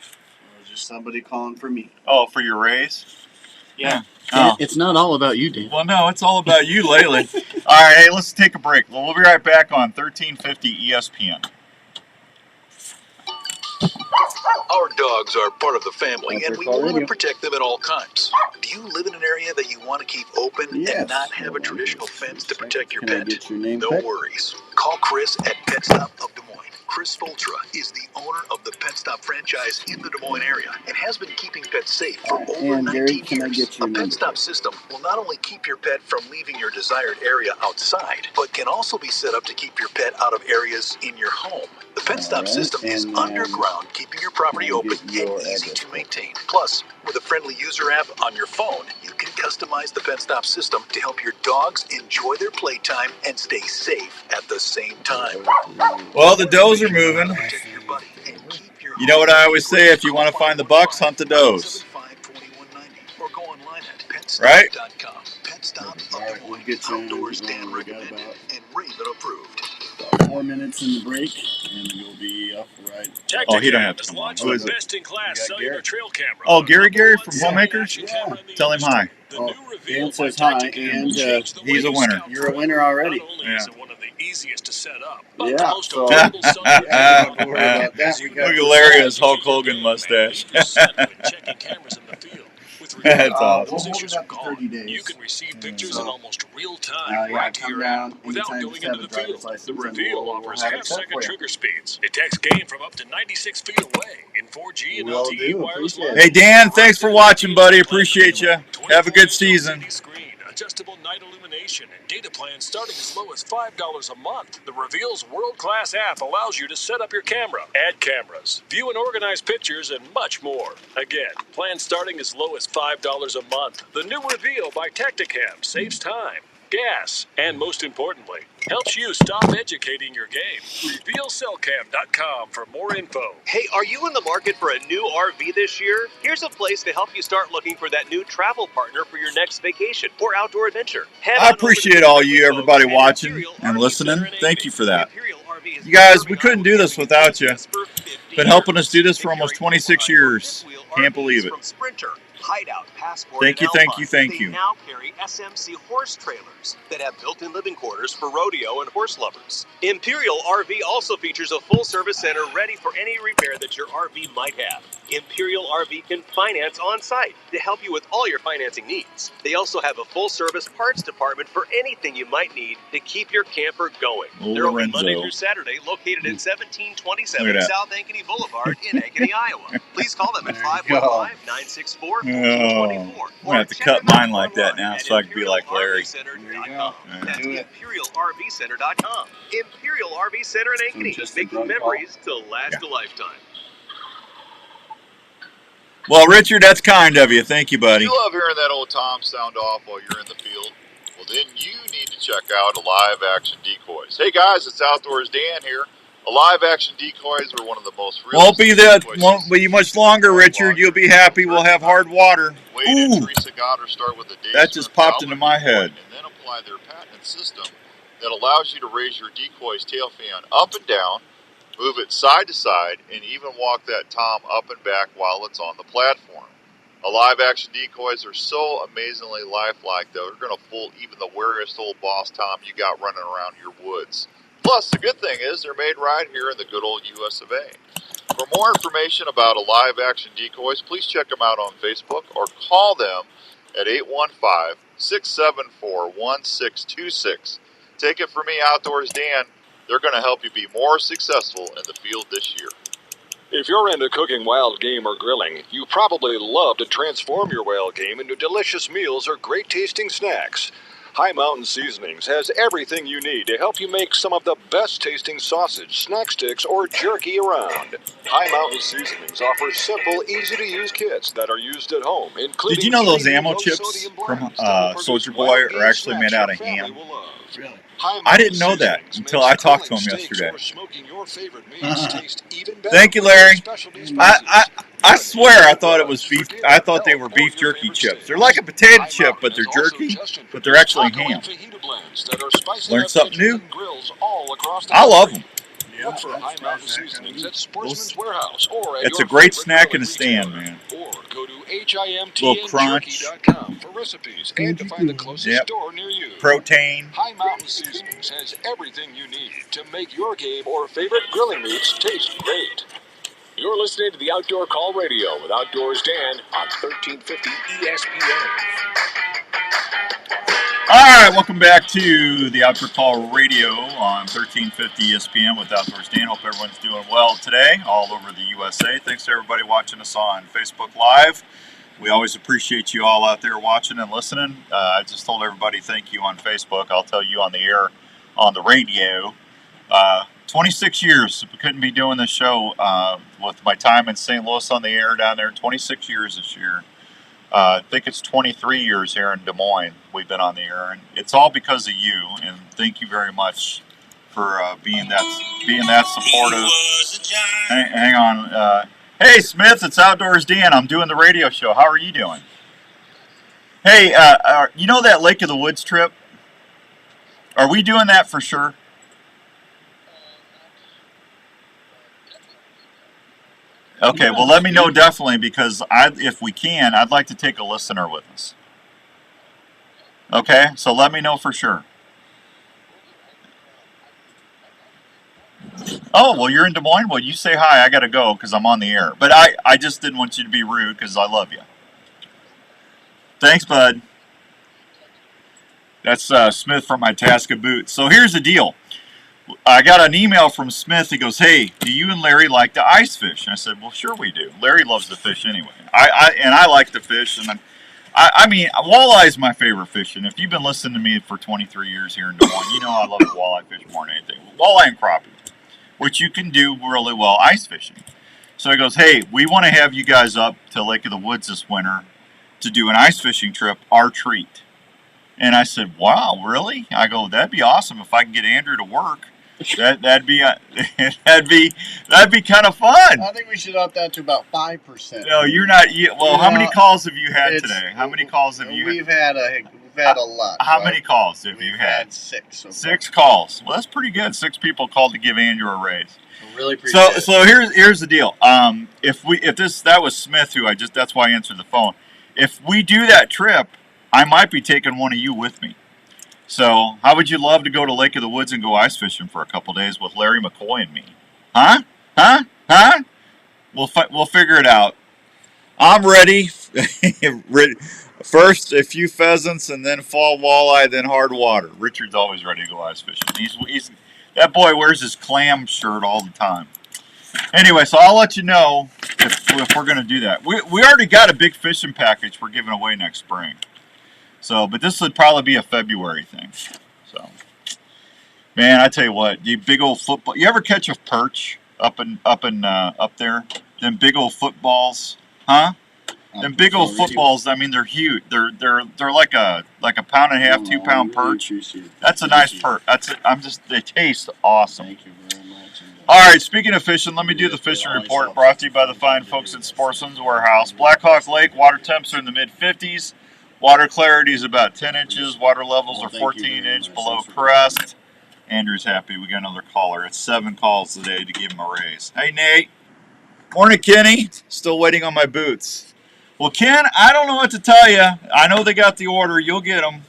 was just somebody calling for me. Oh, for your raise? Yeah. Oh. It's not all about you, Dan. Well, no, it's all about you lately. All right, hey, let's take a break. We'll be right back on 1350 ESPN. Our dogs are part of the family, and we want to protect them at all times. Do you live in an area that you want to keep open and not have a traditional fence to protect your pet? No worries. Call Chris at Pet Stop of Des Moines. Chris Fultra is the owner of the Pet Stop franchise in the Des Moines area and has been keeping pets safe for over 19 years. A Pet Stop system will not only keep your pet from leaving your desired area outside, but can also be set up to keep your pet out of areas in your home. The Pet Stop system is underground, keeping your property open and easy to maintain. Plus, with a friendly user app on your phone, you can customize the Pet Stop system to help your dogs enjoy their playtime and stay safe at the same time. Well, the does are moving. You know what I always say, if you want to find the bucks, hunt the does. Right? We'll get you outdoors Dan recommended and Raven approved. 4 minutes in the break, and you'll be up right. Oh, he don't have to come on. Who is it? Best-in-class cellular trail camera. Oh, Gary from Homemakers? Yeah. Tell him hi. Oh, Dan says hi, and he's a winner. You're a winner already. Yeah. One of the easiest to set up. Yeah. So, don't worry about that. Look at Larry and his Hulk Hogan mustache. That's awesome. We'll hold it up to 30 days. You can receive pictures in almost real time right to your app without going into the field. The Reveal offers half-second trigger speeds. Detects game from up to 96 feet away in 4G and LTE wireless. Hey, Dan, thanks for watching, buddy. Appreciate you. Have a good season. Adjustable night illumination and data plans starting as low as $5 a month. The Reveal's world-class app allows you to set up your camera, add cameras, view and organize pictures, and much more. Again, plans starting as low as $5 a month. The new Reveal by Tacticam saves time, gas, and most importantly, helps you stop educating your game. RevealCellCam.com for more info. Hey, are you in the market for a new RV this year? Here's a place to help you start looking for that new travel partner for your next vacation or outdoor adventure. I appreciate all you, everybody watching and listening. Thank you for that. You guys, we couldn't do this without you. Been helping us do this for almost 26 years. Can't believe it. Hideout, Passport, thank you. They now carry SMC horse trailers that have built-in living quarters for rodeo and horse lovers. Imperial RV also features a full-service center ready for any repair that your RV might have. Imperial RV can finance on-site to help you with all your financing needs. They also have a full-service parts department for anything you might need to keep your camper going. They're open Monday through Saturday, located at 1727 South Ankeny Boulevard in Ankeny, Iowa. Please call them at 515-964-1424. I'm going to have to cut mine like that now so I can be like Larry. That's ImperialRVCenter.com. Imperial RV Center in Ankeny, making memories to last a lifetime. Well, Richard, that's kind of you. Thank you, buddy. You love hearing that old Tom sound off while you're in the field. well then you need to check out Live Action Decoys. Hey guys, it's Outdoors Dan here. Live Action Decoys are one of the most won't be much longer, Richard. You'll be happy. We'll have hard water. Wade and Teresa Goddard start with the Dave that just popped into my head. And then apply their patented system that allows you to raise your decoy's tail fan up and down, move it side to side, and even walk that tom up and back while it's on the platform. Live action decoys are so amazingly lifelike, though. They're going to fool even the wariest old boss tom you got running around your woods. Plus, the good thing is they're made right here in the good old US of A. For more information about Live Action Decoys, please check them out on Facebook or call them at 815-674-1626. Take it from me, Outdoors Dan. They're going to help you be more successful in the field this year. If you're into cooking wild game or grilling, you probably love to transform your wild game into delicious meals or great-tasting snacks. High Mountain Seasonings has everything you need to help you make some of the best-tasting sausage, snack sticks, or jerky around. High Mountain Seasonings offers simple, easy-to-use kits that are used at home, including... Did you know those ammo chips from Soldier Boy are actually made out of ham? Really? I didn't know that until I talked to him yesterday. Thank you, Larry. I swear I thought it was beef. I thought they were beef jerky chips. They're like a potato chip, but they're jerky, but they're actually ham. Learn something new. I love them. Look for High Mountain Seasonings at Sportsman's Warehouse or at It's your a great favorite snack in a grilling stand, retailer. man. Or go to Little crunch. himtnjerky.com for recipes and to find the closest store near you. Protein. High Mountain Seasonings has everything you need to make your game or favorite grilling meats taste great. You're listening to the Outdoor Call Radio with Outdoors Dan on 1350 ESPN. All right, welcome back to the Outdoor Call Radio on 1350 ESPN with Outdoors Dan. Hope everyone's doing well today all over the USA. Thanks to everybody watching us on Facebook Live. We always appreciate you all out there watching and listening. I just told everybody thank you on Facebook. I'll tell you on the air, on the radio. 26 years. We couldn't be doing this show with my time in St. Louis on the air down there. 26 years this year. I think it's 23 years here in Des Moines we've been on the air, and it's all because of you. And thank you very much for being that supportive. Hang on. Hey, Smith, it's Outdoors Dan. I'm doing the radio show. How are you doing? Hey, you know that Lake of the Woods trip? Are we doing that for sure? Okay, well, let me know definitely, because if we can, I'd like to take a listener with us. Okay, so let me know for sure. Oh, well, you're in Des Moines? Well, you say hi. I got to go because I'm on the air. But I just didn't want you to be rude because I love you. Thanks, bud. That's Smith from Itasca Boots. So here's the deal. I got an email from Smith. He goes, hey, do you and Larry like to ice fish? And I said, well, sure we do. Larry loves to fish anyway. I like to fish. And I mean, walleye is my favorite fish. And if you've been listening to me for 23 years here in Des Moines, you know I love the walleye fish more than anything. Walleye and crappie, which you can do really well ice fishing. So he goes, hey, we want to have you guys up to Lake of the Woods this winter to do an ice fishing trip, our treat. And I said, wow, really? I go, that'd be awesome if I can get Andrew to work. That'd be kind of fun. I think we should up that to about 5%. No, you're not. Well, how many calls have you had today? How many calls have you? We've had a lot. How many calls have you had? 6. So 6 calls. Well, that's pretty good. 6 people called to give Andrew a raise. I really appreciate it. So here's the deal. That was Smith who that's why I answered the phone. If we do that trip, I might be taking one of you with me. So, how would you love to go to Lake of the Woods and go ice fishing for a couple days with Larry McCoy and me? Huh? We'll figure it out. I'm ready. First, a few pheasants, and then fall walleye, then hard water. Richard's always ready to go ice fishing. That boy wears his clam shirt all the time. Anyway, so I'll let you know if we're going to do that. We already got a big fishing package we're giving away next spring. So, but this would probably be a February thing. So, man, I tell you what, you big old football. You ever catch a perch up there? Them big old footballs, huh? Them big old footballs, I mean, they're huge. They're like a pound and a half, 2 pound perch. That's a nice perch. They taste awesome. Thank you very much. All right, speaking of fishing, let me do the fishing report brought to you by the fine folks at Sportsman's Warehouse. Black Hawk Lake, water temps are in the mid-50s. Water clarity is about 10 inches. Water levels are 14 inches below crest. Andrew's happy. We got another caller. It's 7 calls today to give him a raise. Hey, Nate. Morning, Kenny. Still waiting on my boots. Well, Ken, I don't know what to tell you. I know they got the order. You'll get them.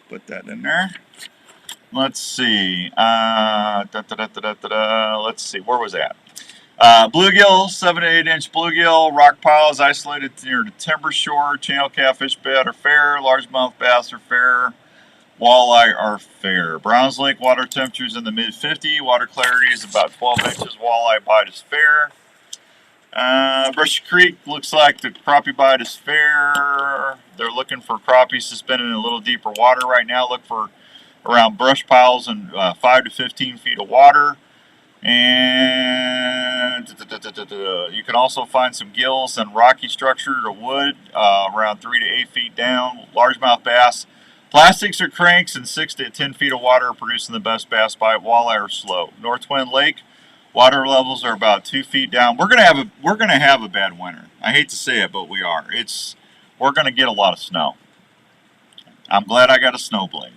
Put that in there. Let's see. Let's see. Where was that? Bluegill, 7 to 8 inch bluegill. Rock piles isolated near the timber shore. Channel catfish bed are fair. Largemouth bass are fair. Walleye are fair. Browns Lake, water temperatures in the mid-50. Water clarity is about 12 inches. Walleye bite is fair. Brushy Creek looks like the crappie bite is fair. They're looking for crappies suspended in a little deeper water right now. Look for around brush piles and 5 to 15 feet of water. And you can also find some gills and rocky structure or wood around 3 to 8 feet down. Largemouth bass. Plastics or cranks in 6 to 10 feet of water are producing the best bass bite. Walleye are slow. North Twin Lake, water levels are about 2 feet down. We're gonna have a bad winter. I hate to say it, but we are. We're gonna get a lot of snow. I'm glad I got a snow blade.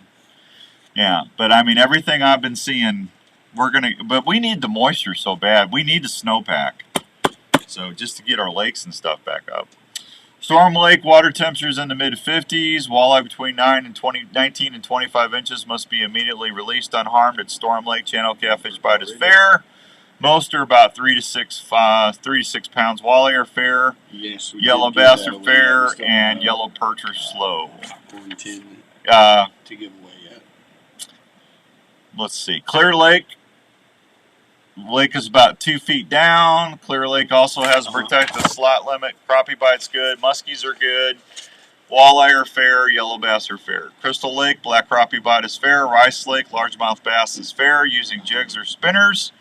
Yeah, but I mean everything I've been seeing, but we need the moisture so bad. We need the snowpack. So just to get our lakes and stuff back up. Storm Lake, water temperatures in the mid-50s. Walleye between 19 and 25 inches must be immediately released unharmed at Storm Lake. Channel catfish bite is fair. Most are about 3 to 6 pounds. Walleye are fair. Yes, yellow bass are fair, and yellow perch are slow. To give away yet. Let's see. Clear Lake. Lake is about 2 feet down. Clear Lake also has a protected slot limit. Crappie bite's good. Muskies are good. Walleye are fair. Yellow bass are fair. Crystal Lake, black crappie bite is fair. Rice Lake, largemouth bass is fair using jigs or spinners.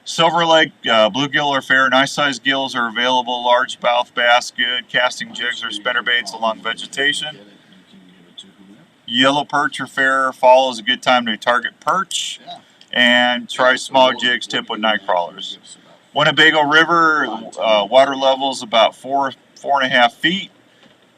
Silver Lake, bluegill are fair. Nice sized gills are available. Largemouth bass good. Casting jigs or spinner baits along vegetation. Yellow perch are fair. Fall is a good time to target perch. And try small jigs tipped with night crawlers. Winnebago River, water levels about 4.5 feet.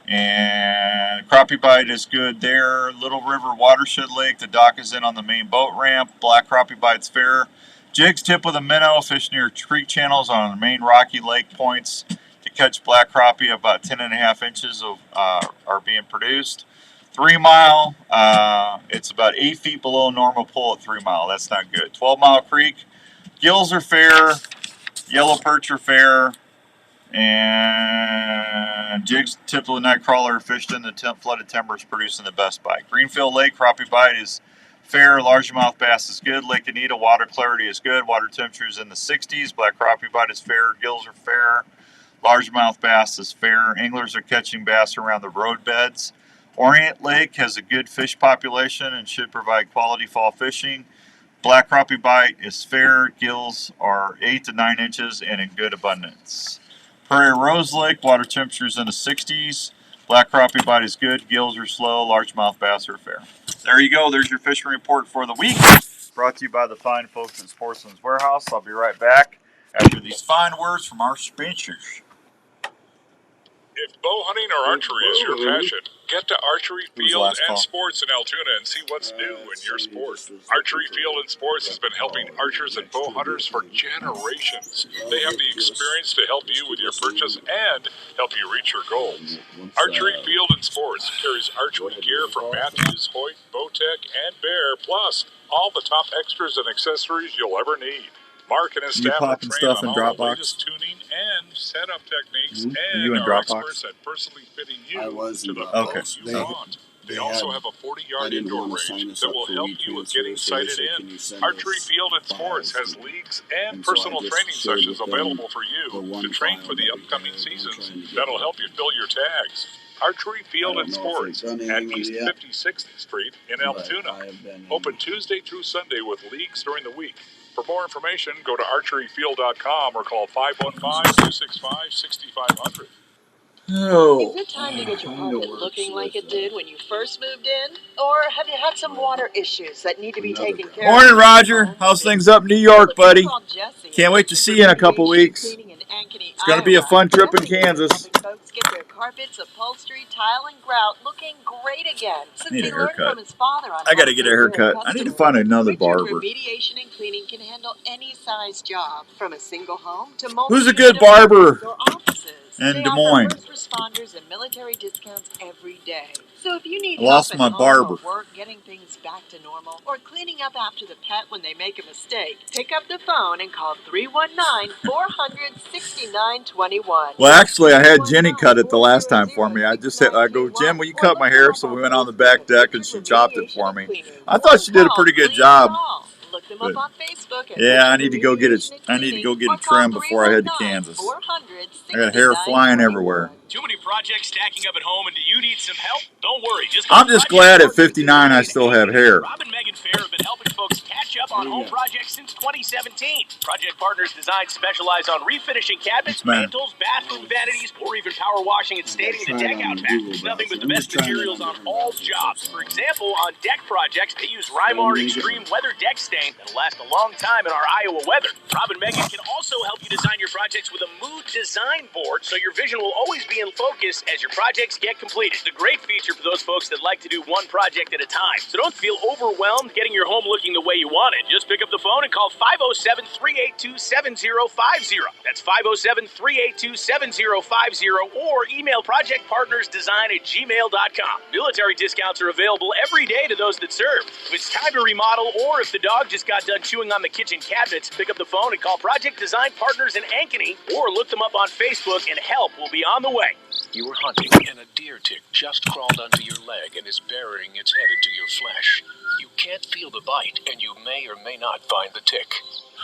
And crappie bite is good there. Little River Watershed Lake, the dock is in on the main boat ramp. Black crappie bite's fair. Jigs tipped with a minnow. Fish near creek channels on the main rocky lake points to catch black crappie. About 10.5 inches are being produced. 3 Mile, it's about 8 feet below normal pull at 3 Mile. That's not good. 12 Mile Creek, gills are fair, yellow perch are fair, and jigs tipped with night crawler fished in the flooded timbers producing the best bite. Greenfield Lake, crappie bite is fair, largemouth bass is good. Lake Anita, water clarity is good. Water temperature is in the 60s. Black crappie bite is fair, gills are fair, largemouth bass is fair. Anglers are catching bass around the road beds. Orient Lake has a good fish population and should provide quality fall fishing. Black crappie bite is fair. Gills are 8 to 9 inches and in good abundance. Prairie Rose Lake, water temperatures in the 60s. Black crappie bite is good. Gills are slow. Largemouth bass are fair. There you go. There's your fishing report for the week. Brought to you by the fine folks at Sportsman's Warehouse. I'll be right back after these fine words from our sponsors. If bow hunting or archery is your passion, get to Archery Field and Sports in Altoona and see what's new in your sport. Archery Field and Sports has been helping archers and bow hunters for generations. They have the experience to help you with your purchase and help you reach your goals. Archery Field and Sports carries archery gear from Matthews, Hoyt, Bowtech, and Bear, plus all the top extras and accessories you'll ever need. Mark and his staff are trained on all the latest tuning and setup techniques, and are experts at personally fitting you to the bow you want. They also have a 40-yard indoor range that will help you with getting sighted in. Archery Field and Sports has leagues and personal training sessions available for you to train for the upcoming seasons that'll help you fill your tags. Archery Field and Sports at East 56th Street in Altoona. Open Tuesday through Sunday with leagues during the week. For more information, go to archeryfield.com or call 515-265-6500. Oh. Is it time to get your carpet looking like it did when you first moved in? Or have you had some water issues that need to be taken care of? Morning, Roger. How's things up in New York, buddy? Can't wait to see you in a couple weeks. It's going to be a fun trip in Kansas. Folks get their carpets, upholstery, tile, and grout looking great again. Since Need a he learned haircut. from his father on I got to get a haircut. I need to find another barber. remediation and cleaning can handle any size job, from a single home to Who's a good barber in Des Moines? first responders and military discounts every day. So if you need I lost help my at home barber. or work getting things back to normal, or cleaning up after the pet when they make a mistake, pick up the phone and call 319-400-6921. Well, actually, I had Jenny cut it the last time for me. I go, Jen, will you cut my hair? So we went on the back deck and she chopped it for me. I thought she did a pretty good job. Look them up on Facebook. Yeah, I need to go get it. I need to go get it trimmed before I head to Kansas. I got hair flying everywhere. Too many projects stacking up at home, and do you need some help? Don't worry. I'm just glad at 59 I still have hair. Rob and Megan Fair have been helping folks catch up on home projects since 2017. Project Partners Design specialize on refinishing cabinets, mantles, bathroom vanities, or even power washing and staining the deck out back. There's nothing but the best materials on all jobs. For example, on deck projects, they use Rymar Extreme Weather Deck Stain that'll last a long time in our Iowa weather. Rob and Megan can also help you design your projects with a mood design board, so your vision will always be in focus as your projects get completed. It's a great feature for those folks that like to do one project at a time. So don't feel overwhelmed getting your home looking the way you want it. Just pick up the phone and call 507-382-7050. That's 507-382-7050, or email projectpartnersdesign@gmail.com. Military discounts are available every day to those that serve. If it's time to remodel, or if the dog just got done chewing on the kitchen cabinets, pick up the phone and call Project Design Partners in Ankeny, or look them up on Facebook, and help will be on the way. You were hunting, and a deer tick just crawled onto your leg and is burying its head into your flesh. You can't feel the bite, and you may or may not find the tick.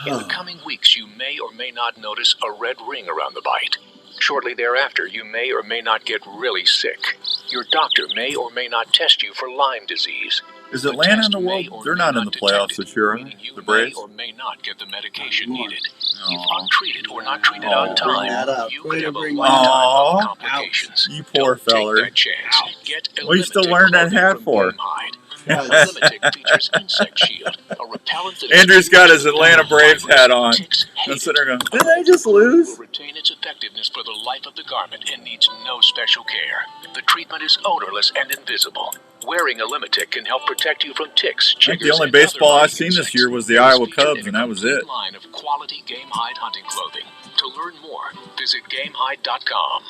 In the coming weeks, you may or may not notice a red ring around the bite. Shortly thereafter, you may or may not get really sick. Your doctor may or may not test you for Lyme disease. Is Atlanta in the world? They're not in the playoffs this year, are they? The Braves? Or may not get the medication needed. If untreated or not treated on time, you could have a lifetime of complications. You poor feller. Take that chance. Get What are you still wearing that hat for? Eliminate features Insect Shield, a repellent that Andrew's got his Atlanta Braves hat on. I'm sitting there going, did they just lose? Will retain its effectiveness for the life of the garment and needs no special care. The treatment is odorless and invisible. Wearing a Limitic can help protect you from ticks, I think chiggers, the only and baseball other I've seen this year was the Iowa Cubs, and that was it. line of quality game hide hunting clothing. To learn more, visit gamehide.com.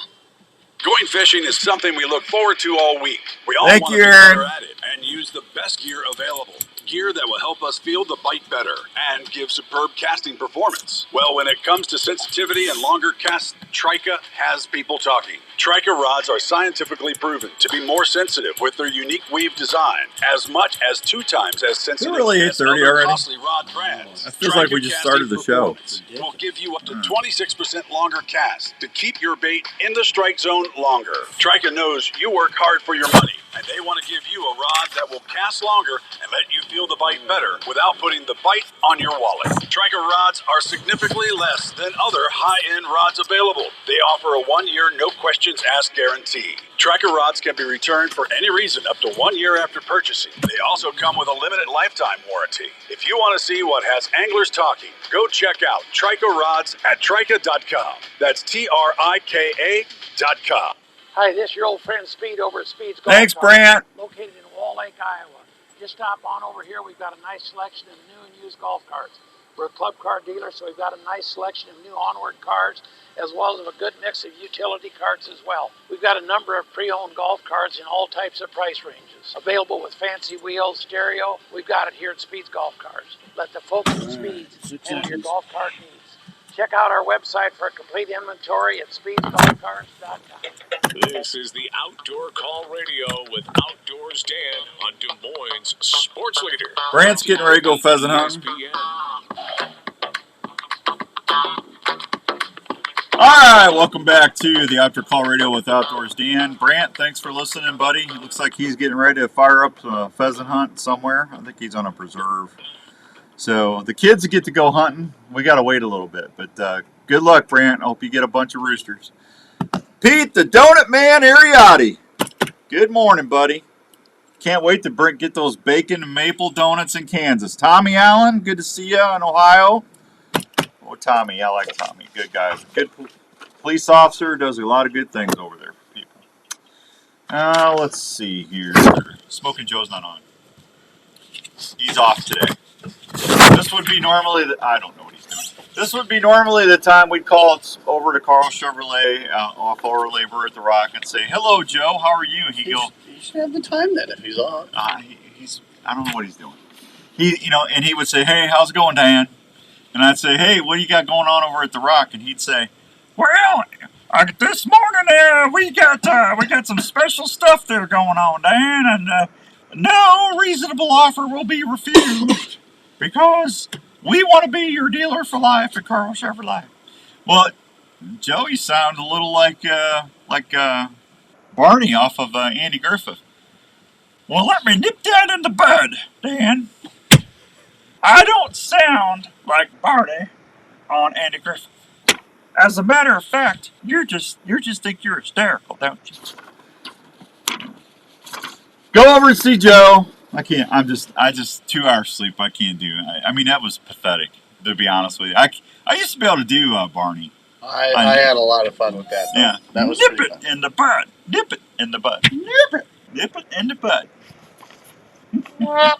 Going fishing is something we look forward to all week. We all Thank want you, to be Aaron. better at it and use the best gear available. Gear that will help us feel the bite better and give superb casting performance. Well, when it comes to sensitivity and longer casts, Trika has people talking. Trika rods are scientifically proven to be more sensitive with their unique weave design, as much as 2 times as sensitive really as 8:30 other already? costly rod brands. It feels like we just started the show. Will give you up to 26% longer cast to keep your bait in the strike zone longer. Trika knows you work hard for your money, and they want to give you a rod that will cast longer and let you feel the bite better without putting the bite on your wallet. Trika rods are significantly less than other high-end rods available. They offer a 1-year no questions asked guarantee. Trika rods can be returned for any reason up to 1 year after purchasing. They also come with a limited lifetime warranty. If you want to see what has anglers talking, go check out Trika rods at Trika.com. That's TRIKA.com. Hi, this is your old friend Speed over at Speed's Golf Thanks, Cart, Brant. located in Wall Lake, Iowa. Just stop on over here. We've got a nice selection of new and used golf carts. We're a club car dealer, so we've got a nice selection of new onward cars, as well as a good mix of utility carts as well. We've got a number of pre-owned golf carts in all types of price ranges. Available with fancy wheels, stereo. We've got it here at Speed's Golf Cars. Let the folks at Speed's handle your golf cart needs. Check out our website for a complete inventory at speedsgolfcars.com. This is the Outdoor Call Radio with Outdoors Dan on Des Moines Sports Leader. Brant's getting ready to go pheasant hunting. right, welcome back to the After Call Radio with Outdoors Dan. Brant, thanks for listening, buddy. It looks like he's getting ready to fire up a pheasant hunt somewhere. I think he's on a preserve. So the kids get to go hunting. We got to wait a little bit, but good luck, Brant. I hope you get a bunch of roosters. Pete, the Donut Man Ariotti. Good morning, buddy. Can't wait to get those bacon and maple donuts in Kansas. Tommy Allen, good to see you in Ohio. Oh, Tommy, I like Tommy. Good guy. Good police officer, does a lot of good things over there for people. Let's see here. Smoking Joe's not on. He's off today. This would be normally, I don't know what he's doing. This would be normally the time we'd call over to Carl Chevrolet off our labor at the Rock and say, "Hello, Joe. How are you?" He should have the time then if he's off. I don't know what he's doing. And he would say, "Hey, how's it going, Dan?" And I'd say, "Hey, what do you got going on over at the Rock?" And he'd say, "Well, this morning we got some special stuff there going on, Dan, and no reasonable offer will be refused because we want to be your dealer for life at Carl Chevrolet." Well, Joe, you sound a little like Barney off of Andy Griffith. Well, let me nip that in the bud, Dan. I don't sound like Barney on Andy Griffith. As a matter of fact, you just think you're hysterical, don't you? Go over and see Joe. I can't. I just 2 hours sleep. I can't do it. I mean, that was pathetic, to be honest with you. I used to be able to do Barney. I had a lot of fun with that. Though. Yeah. That was Nip it in the bud. Nip it in the bud. Nip it. Nip it in the bud. Yeah.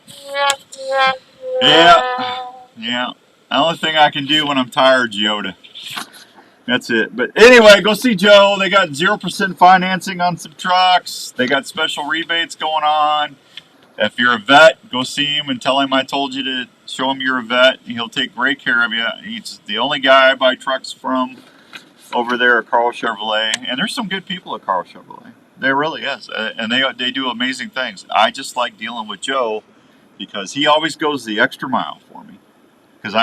The only thing I can do when I'm tired, Yoda. That's it. But anyway, go see Joe. They got 0% financing on some trucks. They got special rebates going on. If you're a vet, go see him and tell him I told you to show him you're a vet. He'll take great care of you. He's the only guy I buy trucks from over there at Carl Chevrolet. And there's some good people at Carl Chevrolet. There really is. And they do amazing things. I just like dealing with Joe because he always goes the extra mile for me. Because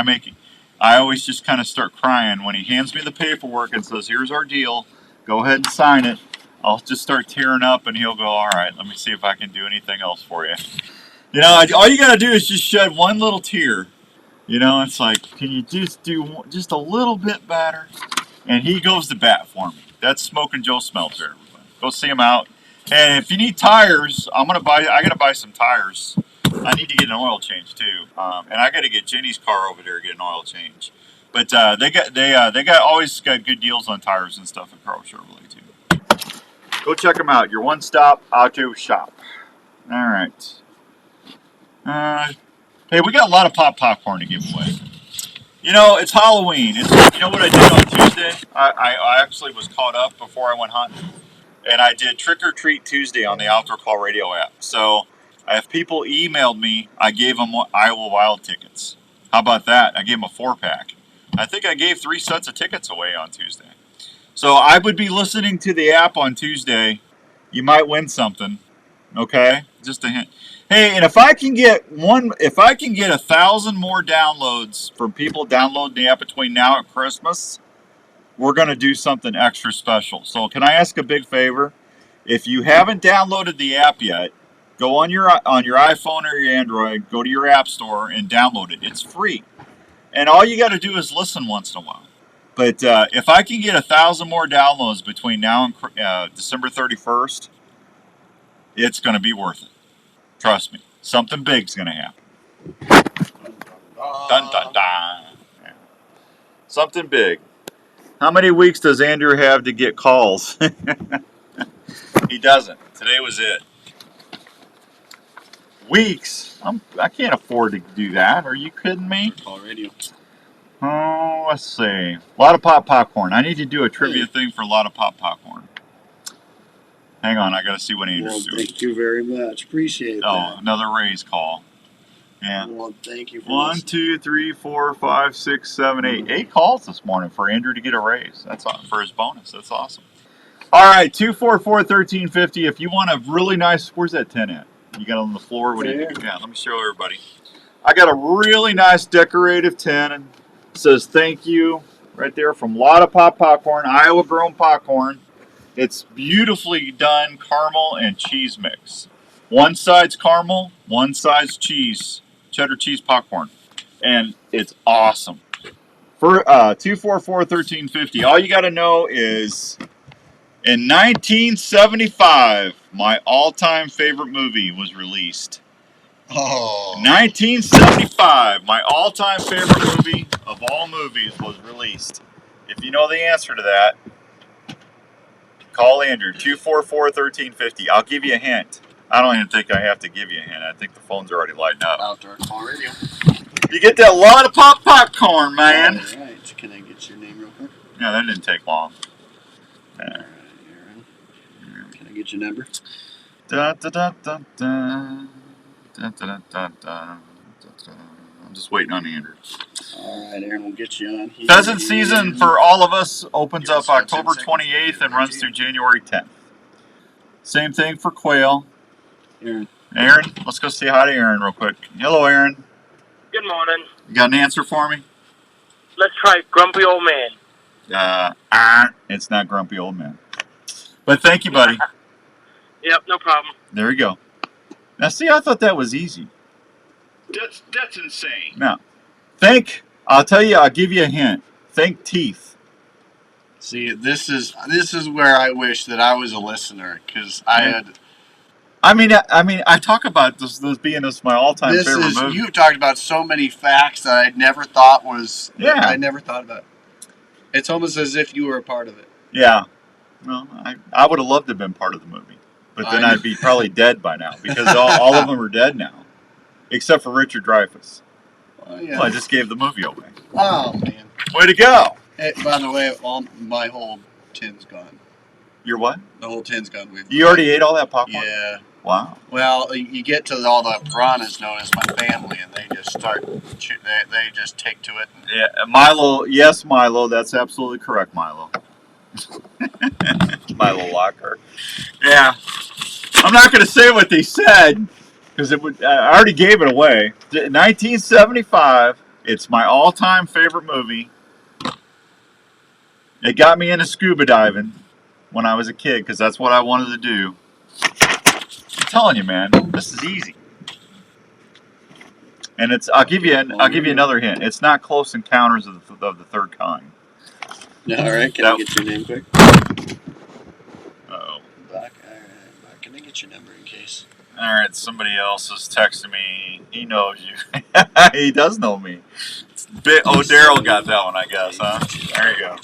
I always just kind of start crying when he hands me the paperwork and says, "Here's our deal. Go ahead and sign it." I'll just start tearing up and he'll go, "All right, let me see if I can do anything else for you." All you got to do is just shed one little tear. It's like, can you just do just a little bit better? And he goes to bat for me. That's Smoking Joe Smelter, everybody. Go see him out. And if you need tires, I got to buy some tires. I need to get an oil change too, and I got to get Jenny's car over there to get an oil change. But they always got good deals on tires and stuff at Carl Chevrolet too. Go check them out. Your one-stop auto shop. All right. Hey, we got a lot of popcorn to give away. It's Halloween. You know what I did on Tuesday? I actually was caught up before I went hunting, and I did Trick or Treat Tuesday on the Outdoor Call Radio app. So if people emailed me, I gave them Iowa Wild tickets. How about that? I gave them a 4-pack. I think I gave 3 sets of tickets away on Tuesday. So I would be listening to the app on Tuesday. You might win something. Okay? Just a hint. Hey, and if I can get 1,000 more downloads from people downloading the app between now and Christmas, we're going to do something extra special. So can I ask a big favor? If you haven't downloaded the app yet, go on your iPhone or your Android, go to your app store and download it. It's free. And all you got to do is listen once in a while. But if I can get 1,000 more downloads between now and December 31st, it's going to be worth it. Trust me. Something big's going to happen. Dun, dun, dun. Yeah. Something big. How many weeks does Andrew have to get calls? He doesn't. Today was it. Weeks? I can't afford to do that. Are you kidding me? Call radio. Oh, let's see. A lot of popcorn. I need to do a trivia thing for a lot of popcorn. Hang on, I got to see what Andrew's doing. Thank you very much. Appreciate that. Oh, another raise call. Yeah. Well, thank you for 1, 2, 3, 4, 5, 6, 7, 8. 8 calls this morning for Andrew to get a raise. That's for his bonus. That's awesome. All right, 244-1350. If you want a really nice, where's that 10 at? You got it on the floor? Yeah, let me show everybody. I got a really nice decorative 10. It says thank you. right there from Lotta Pop Popcorn, Iowa grown popcorn. It's beautifully done caramel and cheese mix. One side's caramel, one side's cheese, cheddar cheese popcorn, and it's awesome. For 244-1350, all you got to know is in 1975, my all-time favorite movie was released. Oh. 1975, my all-time favorite movie of all movies was released. If you know the answer to that, call Andrew, 244-1350. I'll give you a hint. I don't even think I have to give you a hint. I think the phone's already lighting up. Outdoor Call Radio. You get that lot of popcorn, man. All right. Can I get your name real quick? Yeah, that didn't take long. All right, Aaron. Can I get your number? Da, da, da, da, da. Da, da, da, da. I'm just waiting on Andrew. All right, Aaron, we'll get you on here. Pheasant season for all of us opens up October 28th and runs through January 10th. Same thing for quail. Aaron, let's go say hi to Aaron real quick. Hello, Aaron. Good morning. You got an answer for me? Let's try Grumpy Old Man. It's not Grumpy Old Man. But thank you, buddy. Yep, no problem. There you go. Now, see, I thought that was easy. That's insane. Now, I'll tell you, I'll give you a hint. Think teeth. see, this is where I wish that I was a listener, because I had... I talk about those being my all-time favorite movie. You've talked about so many facts that I never thought was... Yeah. I never thought about. It's almost as if you were a part of it. Yeah. Well, I would have loved to have been part of the movie. But then I'd be probably dead by now, because all of them are dead now. Except for Richard Dreyfuss. Oh, yeah. Well, I just gave the movie away. Oh, man. Way to go! Hey, by the way, my whole tin's gone. Your what? The whole tin's gone. You already ate all that popcorn? Yeah. Wow. Well, you get to all the piranhas known as my family, and they just start. They just take to it. Yeah, Milo. Yes, Milo. That's absolutely correct, Milo. Milo Locker. Yeah. I'm not going to say what they said because I already gave it away. 1975. It's my all-time favorite movie. It got me into scuba diving when I was a kid because that's what I wanted to do. I'm telling you, man, this is easy. And I'll give you another hint. It's not Close Encounters of the Third Kind. All right, can I get your name quick? Uh-oh. Buck, all right, Buck, can I get your number in case? All right, somebody else is texting me. He knows you. He does know me. Daryl got that one, I guess, huh? There you go.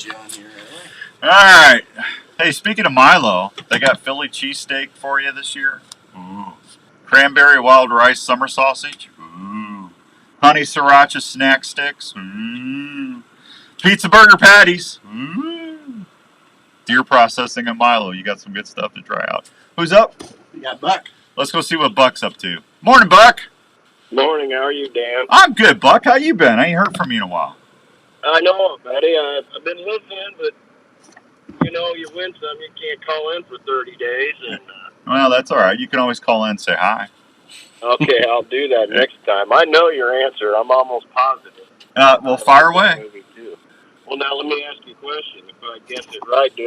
All right. Hey, speaking of Milo, they got Philly cheesesteak for you this year. Ooh. Cranberry wild rice summer sausage. Ooh. Honey sriracha snack sticks. Ooh. Pizza burger patties. Ooh. Deer processing and Milo. You got some good stuff to try out. Who's up? We got Buck. Let's go see what Buck's up to. Morning, Buck. Morning. How are you, Dan? I'm good, Buck. How you been? I ain't heard from you in a while. I know, buddy. I've been listening, but you win some, you can't call in for 30 days. And well, that's all right. You can always call in and say hi. Okay, I'll do that next time. I know your answer. I'm almost positive. Well, fire away. Well, now let me ask you a question. If I guess it right,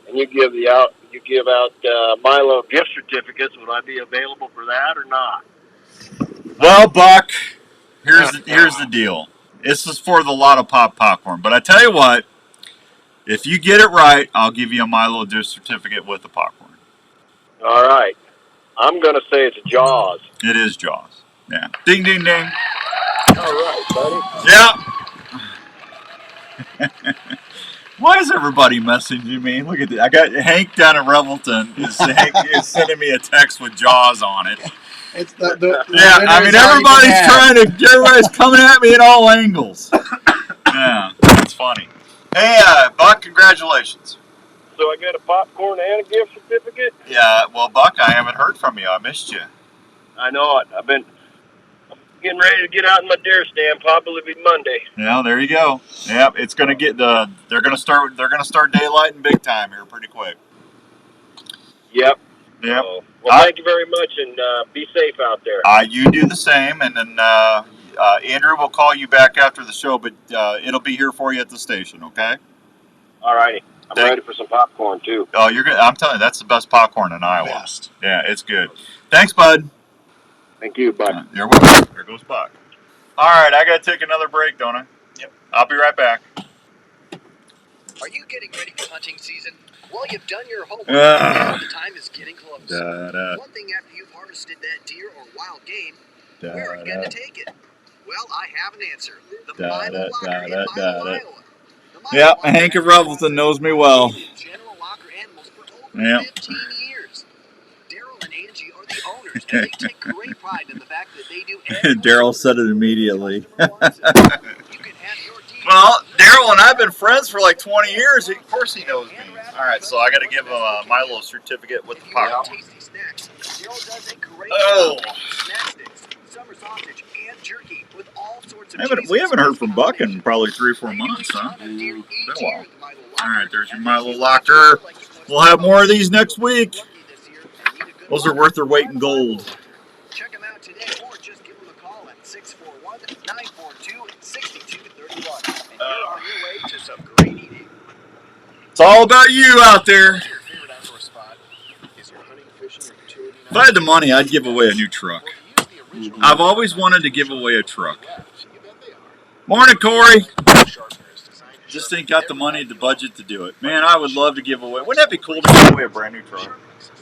and you give out Milo gift certificates, would I be available for that or not? Well, Buck, here's the deal. This is for the Lot of Pop popcorn. But I tell you what, if you get it right, I'll give you a Milo gift certificate with the popcorn. All right. I'm going to say it's Jaws. It is Jaws. Yeah. Ding, ding, ding. All right, buddy. Yeah. Why is everybody messaging me? Look at that. I got Hank down at Revelton is sending me a text with Jaws on it. It's everybody's coming at me at all angles. Yeah, that's funny. Hey, Buck, congratulations. So I get a popcorn and a gift certificate? Yeah, well, Buck, I haven't heard from you. I missed you. I know it. I'm getting ready to get out in my deer stand. Probably be Monday. Yeah, there you go. Yep, it's gonna get they're gonna start daylighting big time here pretty quick. Yep. Yep. Well, thank you very much, and be safe out there. You do the same, and then Andrew will call you back after the show, but it'll be here for you at the station, okay? All righty. I'm ready for some popcorn, too. Oh, you're good. I'm telling you, that's the best popcorn in Iowa. Best. Yeah, it's good. Thanks, bud. Thank you, bud. You're welcome. There goes Buck. All right, I got to take another break, don't I? Yep. I'll be right back. Are you getting ready for hunting season? Well, you've done your homework. Now the time is getting close. One thing after you've harvested that deer or wild game, where are you going to take it? Well, I have an answer. The Milo Locker in Milo, Iowa. Yep, Hank of Revelton knows me well. General Locker animals for over 15 years. Daryl and Angie are the owners, and they take great pride in the fact that they do everything. Daryl said it immediately. Well, Daryl and I have been friends for like 20 years. Of course he knows me. All right, so I got to give him a Milo certificate with the popcorn. Oh. We haven't heard from Buck in probably 3 or 4 months, huh? Been a while. All right, there's your Milo Locker. We'll have more of these next week. Those are worth their weight in gold. Check them out today or just give them a call at 641-942-6231. And you're on your way to some great eating. It's all about you out there. If I had the money, I'd give away a new truck. I've always wanted to give away a truck. Morning, Corey. Just ain't got the money, the budget to do it. Man, I would love to give away. Wouldn't that be cool to give away a brand new truck?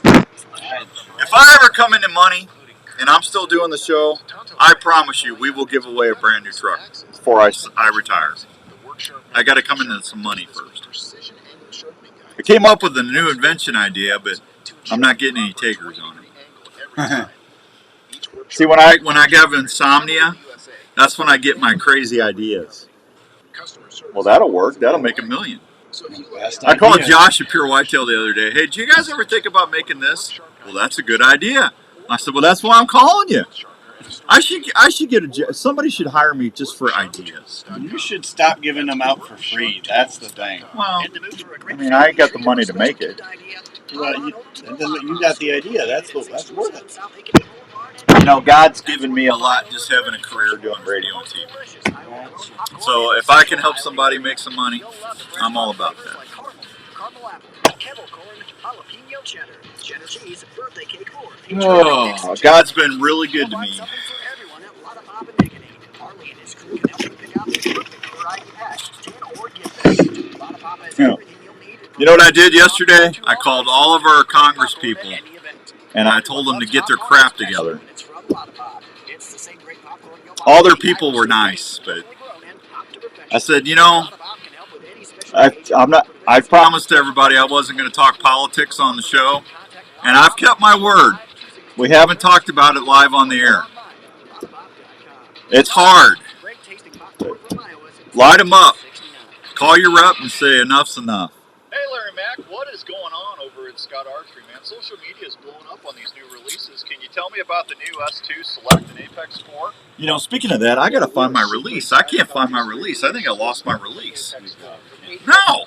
If I ever come into money and I'm still doing the show, I promise you we will give away a brand new truck before I retire. I got to come into some money first. I came up with a new invention idea, but I'm not getting any takers on it. See, when I have insomnia, that's when I get my crazy ideas. Well, that'll work. That'll make $1 million. I called Josh at Pure Whitetail the other day. Hey, did you guys ever think about making this? Well, that's a good idea. I said, well, that's why I'm calling you. I should get somebody should hire me just for ideas. You should stop giving them out for free. That's the thing. Well, I mean, I ain't got the money to make it. Well, you got the idea. That's worth it. You know, God's given me a lot just having a career doing radio and TV. So if I can help somebody make some money, I'm all about that. Oh, God's been really good to me. You know what I did yesterday? I called all of our Congress people and I told them to get their crap together. All their people were nice, but I said, you know, I promised everybody I wasn't going to talk politics on the show, and I've kept my word. We haven't talked about it live on the air. It's hard. Light them up. Call your rep and say enough's enough. Hey, Larry Mack, what is going on over at Scott Archery, man? Social media is blowing up on these new releases. Can you tell me about the new S2 Select and Apex 4? You know, speaking of that, I got to find my release. I can't find my release. I think I lost my release. No!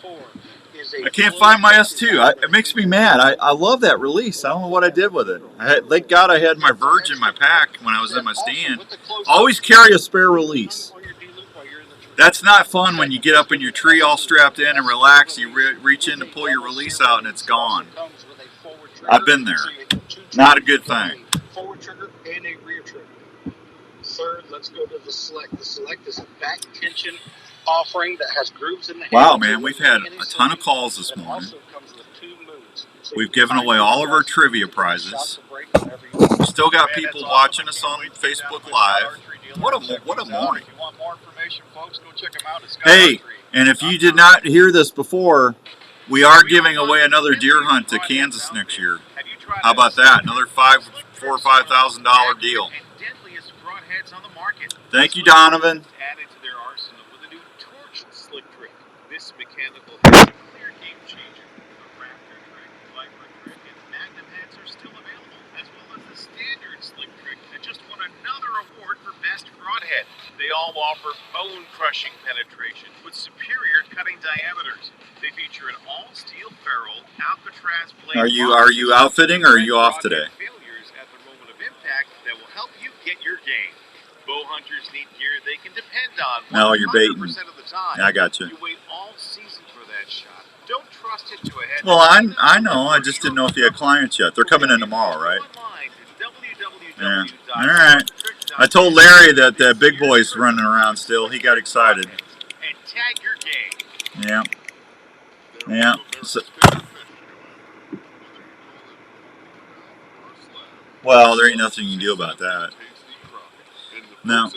I can't find my S2. It makes me mad. I love that release. I don't know what I did with it. Thank God I had my Verge in my pack when I was in my stand. Always carry a spare release. That's not fun when you get up in your tree all strapped in and relax. You reach in to pull your release out and it's gone. I've been there. Not a good thing. Forward trigger and a rear trigger. Third, let's go to the Select. The Select is a back tension offering that has grooves in the handle. Wow, man, we've had a ton of calls this morning. We've given away all of our trivia prizes. We still got people watching us on Facebook Live. What a morning. Hey, and if you did not hear this before, we are giving away another deer hunt to Kansas next year. How about that? Another $4,000 or $5,000 deal. Thank you, Donovan. Added to their arsenal with a new torch slick trick. This mechanical head is a clear game changer. The Raptor trick, Viper trick, and Magnum heads are still available, as well as the standard slick trick that just won another award for best broadhead. They all offer bone-crushing penetration with superior cutting diameters. They feature an all-steel ferrule Alcatraz blade. Are you outfitting or are you off today? Failures at the moment of impact that will help you get your game. Bow hunters need gear they can depend on 100% No, you're baiting. of the time. I got you. You wait all season for that shot. Don't trust it to a head. Well, I know. I just didn't know if you had clients yet. They're coming in tomorrow, right? Yeah. All right. I told Larry that the big boy's running around still. He got excited. And tag your game. Yeah. Yeah. So, well, there ain't nothing you can do about that. No.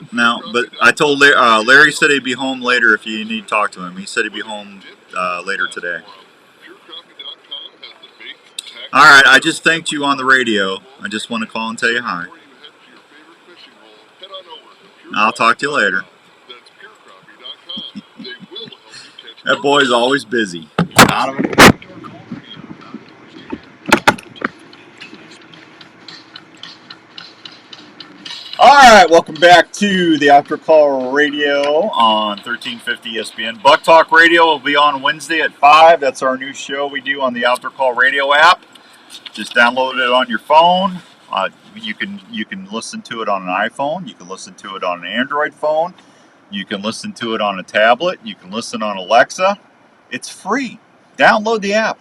But I told Larry said he'd be home later if you need to talk to him. He said he'd be home later today. All right. I just thanked you on the radio. I just want to call and tell you hi. I'll talk to you later. That boy's always busy. Out of it. All right, welcome back to the Outdoor Call Radio on 1350 ESPN. Buck Talk Radio will be on Wednesday at 5. That's our new show we do on the Outdoor Call Radio app. Just download it on your phone. You can listen to it on an iPhone. You can listen to it on an Android phone. You can listen to it on a tablet. You can listen on Alexa. It's free. Download the app.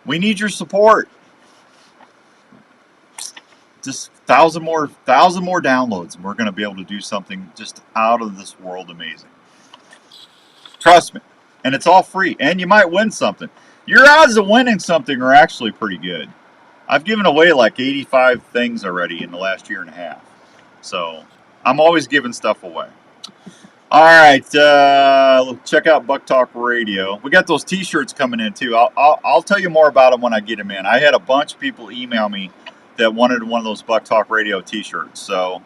We need your support. Just 1,000 more downloads, and we're going to be able to do something just out of this world amazing. Trust me. And it's all free. And you might win something. Your odds of winning something are actually pretty good. I've given away like 85 things already in the last year and a half. So I'm always giving stuff away. All right, check out Buck Talk Radio. We got those T-shirts coming in too. I'll tell you more about them when I get them in. I had a bunch of people email me that wanted one of those Buck Talk Radio T-shirts. So,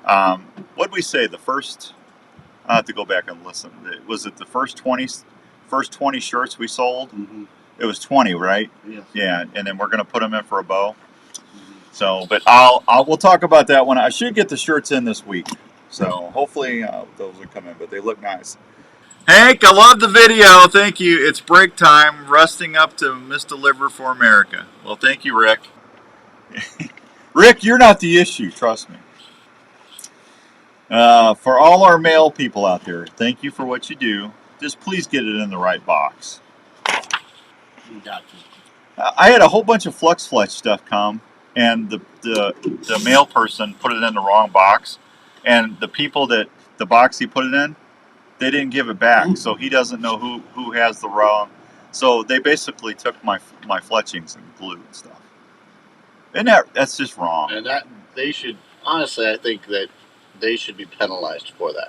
what did we say? The first? I have to go back and listen. Was it the first 20 shirts we sold? Mm-hmm. It was 20, right? Yes. Yeah, and then we're gonna put them in for a bow. Mm-hmm. So, but we'll talk about that one. I should get the shirts in this week. So hopefully those will come in, but they look nice. Hank, I love the video. Thank you. It's break time. Resting up to misdeliver for America. Well, thank you, Rick. Rick, you're not the issue. Trust me. For all our male people out there, thank you for what you do. Just please get it in the right box. Gotcha. I had a whole bunch of Flux Fletch stuff come, and the mail person put it in the wrong box. And the people that the box he put it in, they didn't give it back, so he doesn't know who has the wrong. So they basically took my fletchings and glue and stuff. And that's just wrong. And that they should honestly, I think that they should be penalized for that.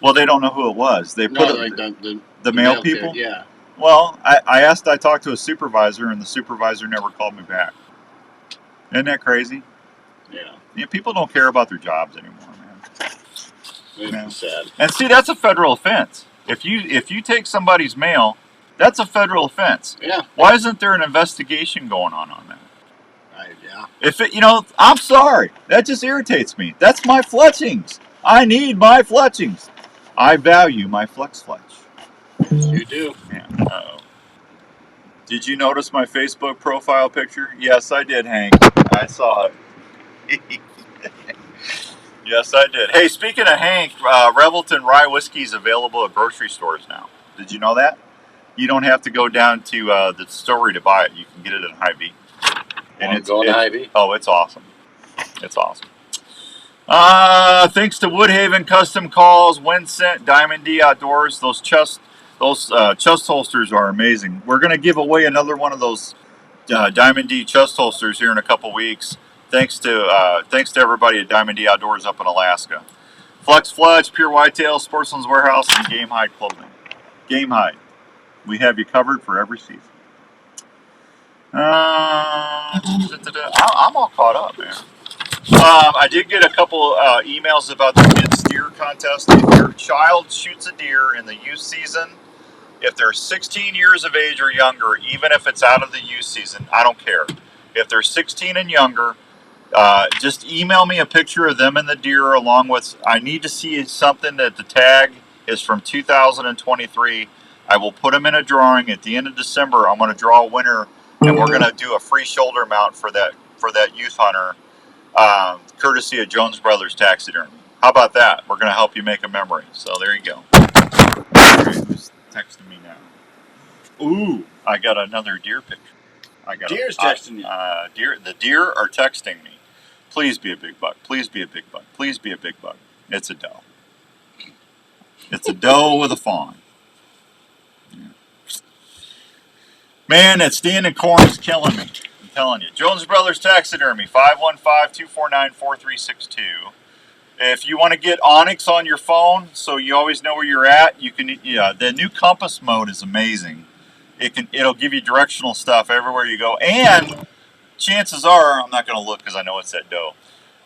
Well, they don't know who it was. They put the mail people. Kid, yeah. Well, I talked to a supervisor, and the supervisor never called me back. Isn't that crazy? Yeah. Yeah, people don't care about their jobs anymore, man. It's sad. And see, that's a federal offense. If you take somebody's mail, that's a federal offense. Yeah. Why isn't there an investigation going on that? Yeah. If it, I'm sorry. That just irritates me. That's my fletchings. I need my fletchings. I value my Flex Fletch. You do. Yeah. Uh-oh. Did you notice my Facebook profile picture? Yes, I did, Hank. I saw it. Yes, I did. Hey, speaking of Hank, Revelton Rye Whiskey is available at grocery stores now. Did you know that? You don't have to go down to the distillery to buy it. You can get it at Hy-Vee. And it's going to Hy-Vee? Oh, it's awesome. It's awesome. Thanks to Woodhaven Custom Calls, Winsent, Diamond D Outdoors. Those chest holsters are amazing. We're going to give away another one of those Diamond D chest holsters here in a couple weeks. Thanks to everybody at Diamond D Outdoors up in Alaska. Flex Fletch, Pure Whitetail, Sportsman's Warehouse, and Game Hide Clothing. Game Hide. We have you covered for every season. I'm all caught up, man. I did get a couple emails about the kids' deer contest. If your child shoots a deer in the youth season, if they're 16 years of age or younger, even if it's out of the youth season, I don't care. If they're 16 and younger, just email me a picture of them and the deer along with, I need to see something that the tag is from 2023. I will put them in a drawing at the end of December. I'm going to draw a winner, and we're going to do a free shoulder mount for that youth hunter, courtesy of Jones Brothers Taxidermy. How about that? We're going to help you make a memory. So there you go. All right, who's texting me now? Ooh, I got another deer picture. Deer's texting you. The deer are texting me. Please be a big buck. Please be a big buck. Please be a big buck. It's a doe. It's a doe with a fawn. Yeah. Man, that standing corn is killing me. I'm telling you. Jones Brothers Taxidermy, 515-249-4362. If you want to get Onyx on your phone so you always know where you're at, you can. Yeah, the new compass mode is amazing. It'll give you directional stuff everywhere you go, and chances are, I'm not going to look because I know it's that doe.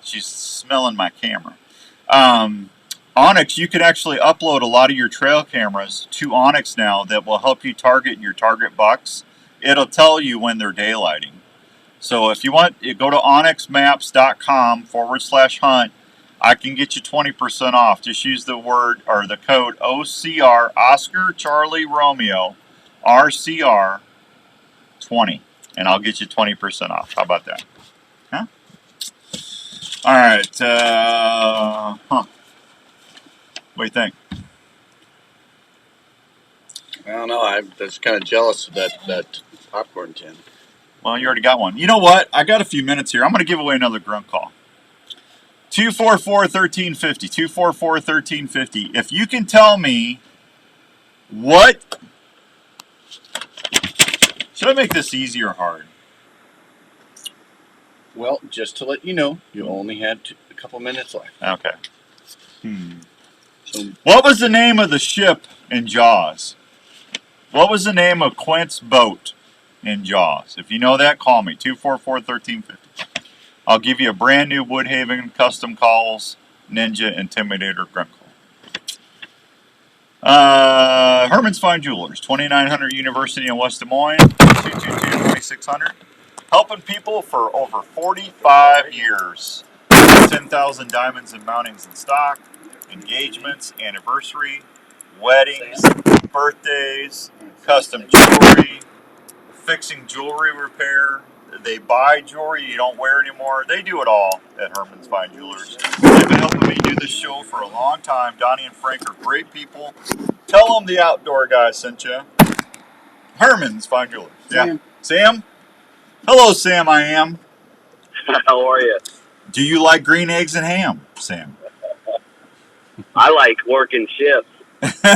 She's smelling my camera. Onyx, you can actually upload a lot of your trail cameras to Onyx now that will help you target your target bucks. It'll tell you when they're daylighting. So if you want, you go to onyxmaps.com/hunt. I can get you 20% off. Just use the word or the code OCR, Oscar Charlie Romeo, RCR 20, and I'll get you 20% off. How about that? Huh? All right. What do you think? I don't know. I'm just kind of jealous of that popcorn tin. Well, you already got one. You know what? I got a few minutes here. I'm going to give away another grunt call. 244-1350. 244-1350. If you can tell me what... Should I make this easy or hard? Well, just to let you know, you only had a couple minutes left. Okay. So, what was the name of the ship in Jaws? What was the name of Quint's boat in Jaws? If you know that, call me. 244-1350. I'll give you a brand new Woodhaven Custom Calls Ninja Intimidator grunt call. Herman's Fine Jewelers, 2900 University in West Des Moines, 222-2600. Helping people for over 45 years. 10,000 diamonds and mountings in stock, engagements, anniversary, weddings, birthdays, custom jewelry, fixing jewelry repair. They buy jewelry you don't wear anymore. They do it all at Herman's Fine Jewelers. They've been helping me do this show for a long time. Donnie and Frank are great people. Tell them the outdoor guy sent you. Herman's Fine Jewelers. Yeah. Sam? Hello, Sam, I am. How are you? Do you like green eggs and ham, Sam? I like working shifts. That's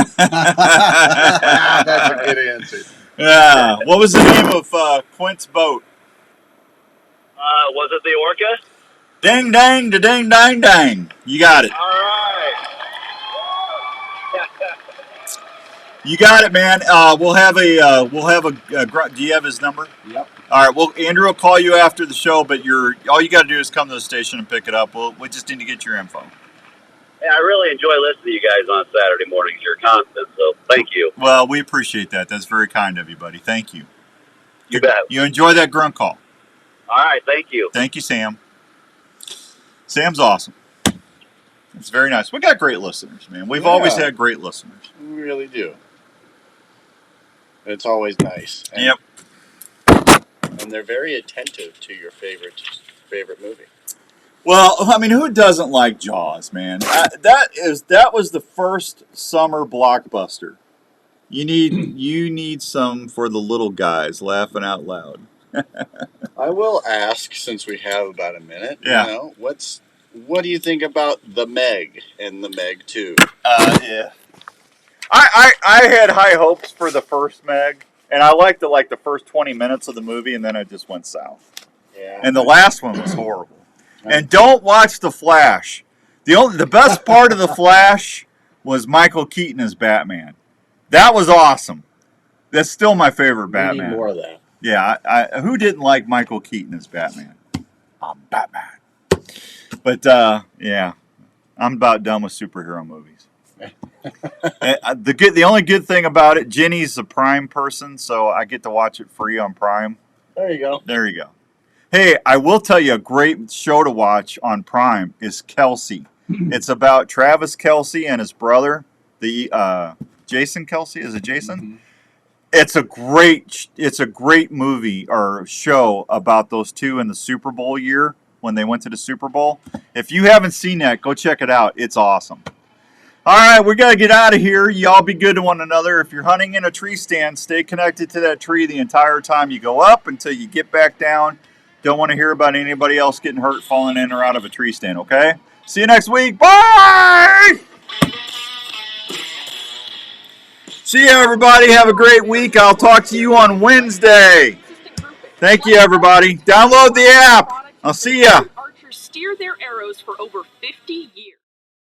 a good answer. Yeah. What was the name of Quint's boat? Was it the Orca? Ding, dang, da ding, dang, dang. You got it. All right. You got it, man. We'll have a do you have his number? Yep. All right. Well, Andrew will call you after the show, but all you got to do is come to the station and pick it up. We just need to get your info. Yeah, I really enjoy listening to you guys on Saturday mornings. You're constant, so thank you. Well, we appreciate that. That's very kind of you, buddy. Thank you. You bet. You enjoy that grunt call. All right. Thank you. Thank you, Sam. Sam's awesome. It's very nice. We got great listeners, man. We've always had great listeners. We really do. It's always nice. And, yep. And they're very attentive to your favorite movie. Well, I mean, who doesn't like Jaws, man? That was the first summer blockbuster. You need some for the little guys laughing out loud. I will ask, since we have about a minute. Yeah. What do you think about the Meg and the Meg 2? Yeah. I had high hopes for the first Meg, and I liked the first 20 minutes of the movie, and then it just went south. Yeah. And the last one was horrible. And don't watch The Flash. The best part of The Flash was Michael Keaton as Batman. That was awesome. That's still my favorite Batman. We need more of that. Yeah, who didn't like Michael Keaton as Batman? I'm Batman. But yeah, I'm about done with superhero movies. The only good thing about it, Jenny's a Prime person, so I get to watch it free on Prime. There you go. There you go. Hey, I will tell you a great show to watch on Prime is Kelsey. It's about Travis Kelce and his brother, the Jason Kelce. Is it Jason? Mm-hmm. It's a great movie or show about those two in the Super Bowl year when they went to the Super Bowl. If you haven't seen that, go check it out. It's awesome. All right, we got to get out of here. Y'all be good to one another. If you're hunting in a tree stand, stay connected to that tree the entire time you go up until you get back down. Don't want to hear about anybody else getting hurt falling in or out of a tree stand, okay? See you next week. Bye! See you, everybody. Have a great week. I'll talk to you on Wednesday. Thank you, everybody. Download the app. I'll see ya. Archers steer their arrows for over 50 years.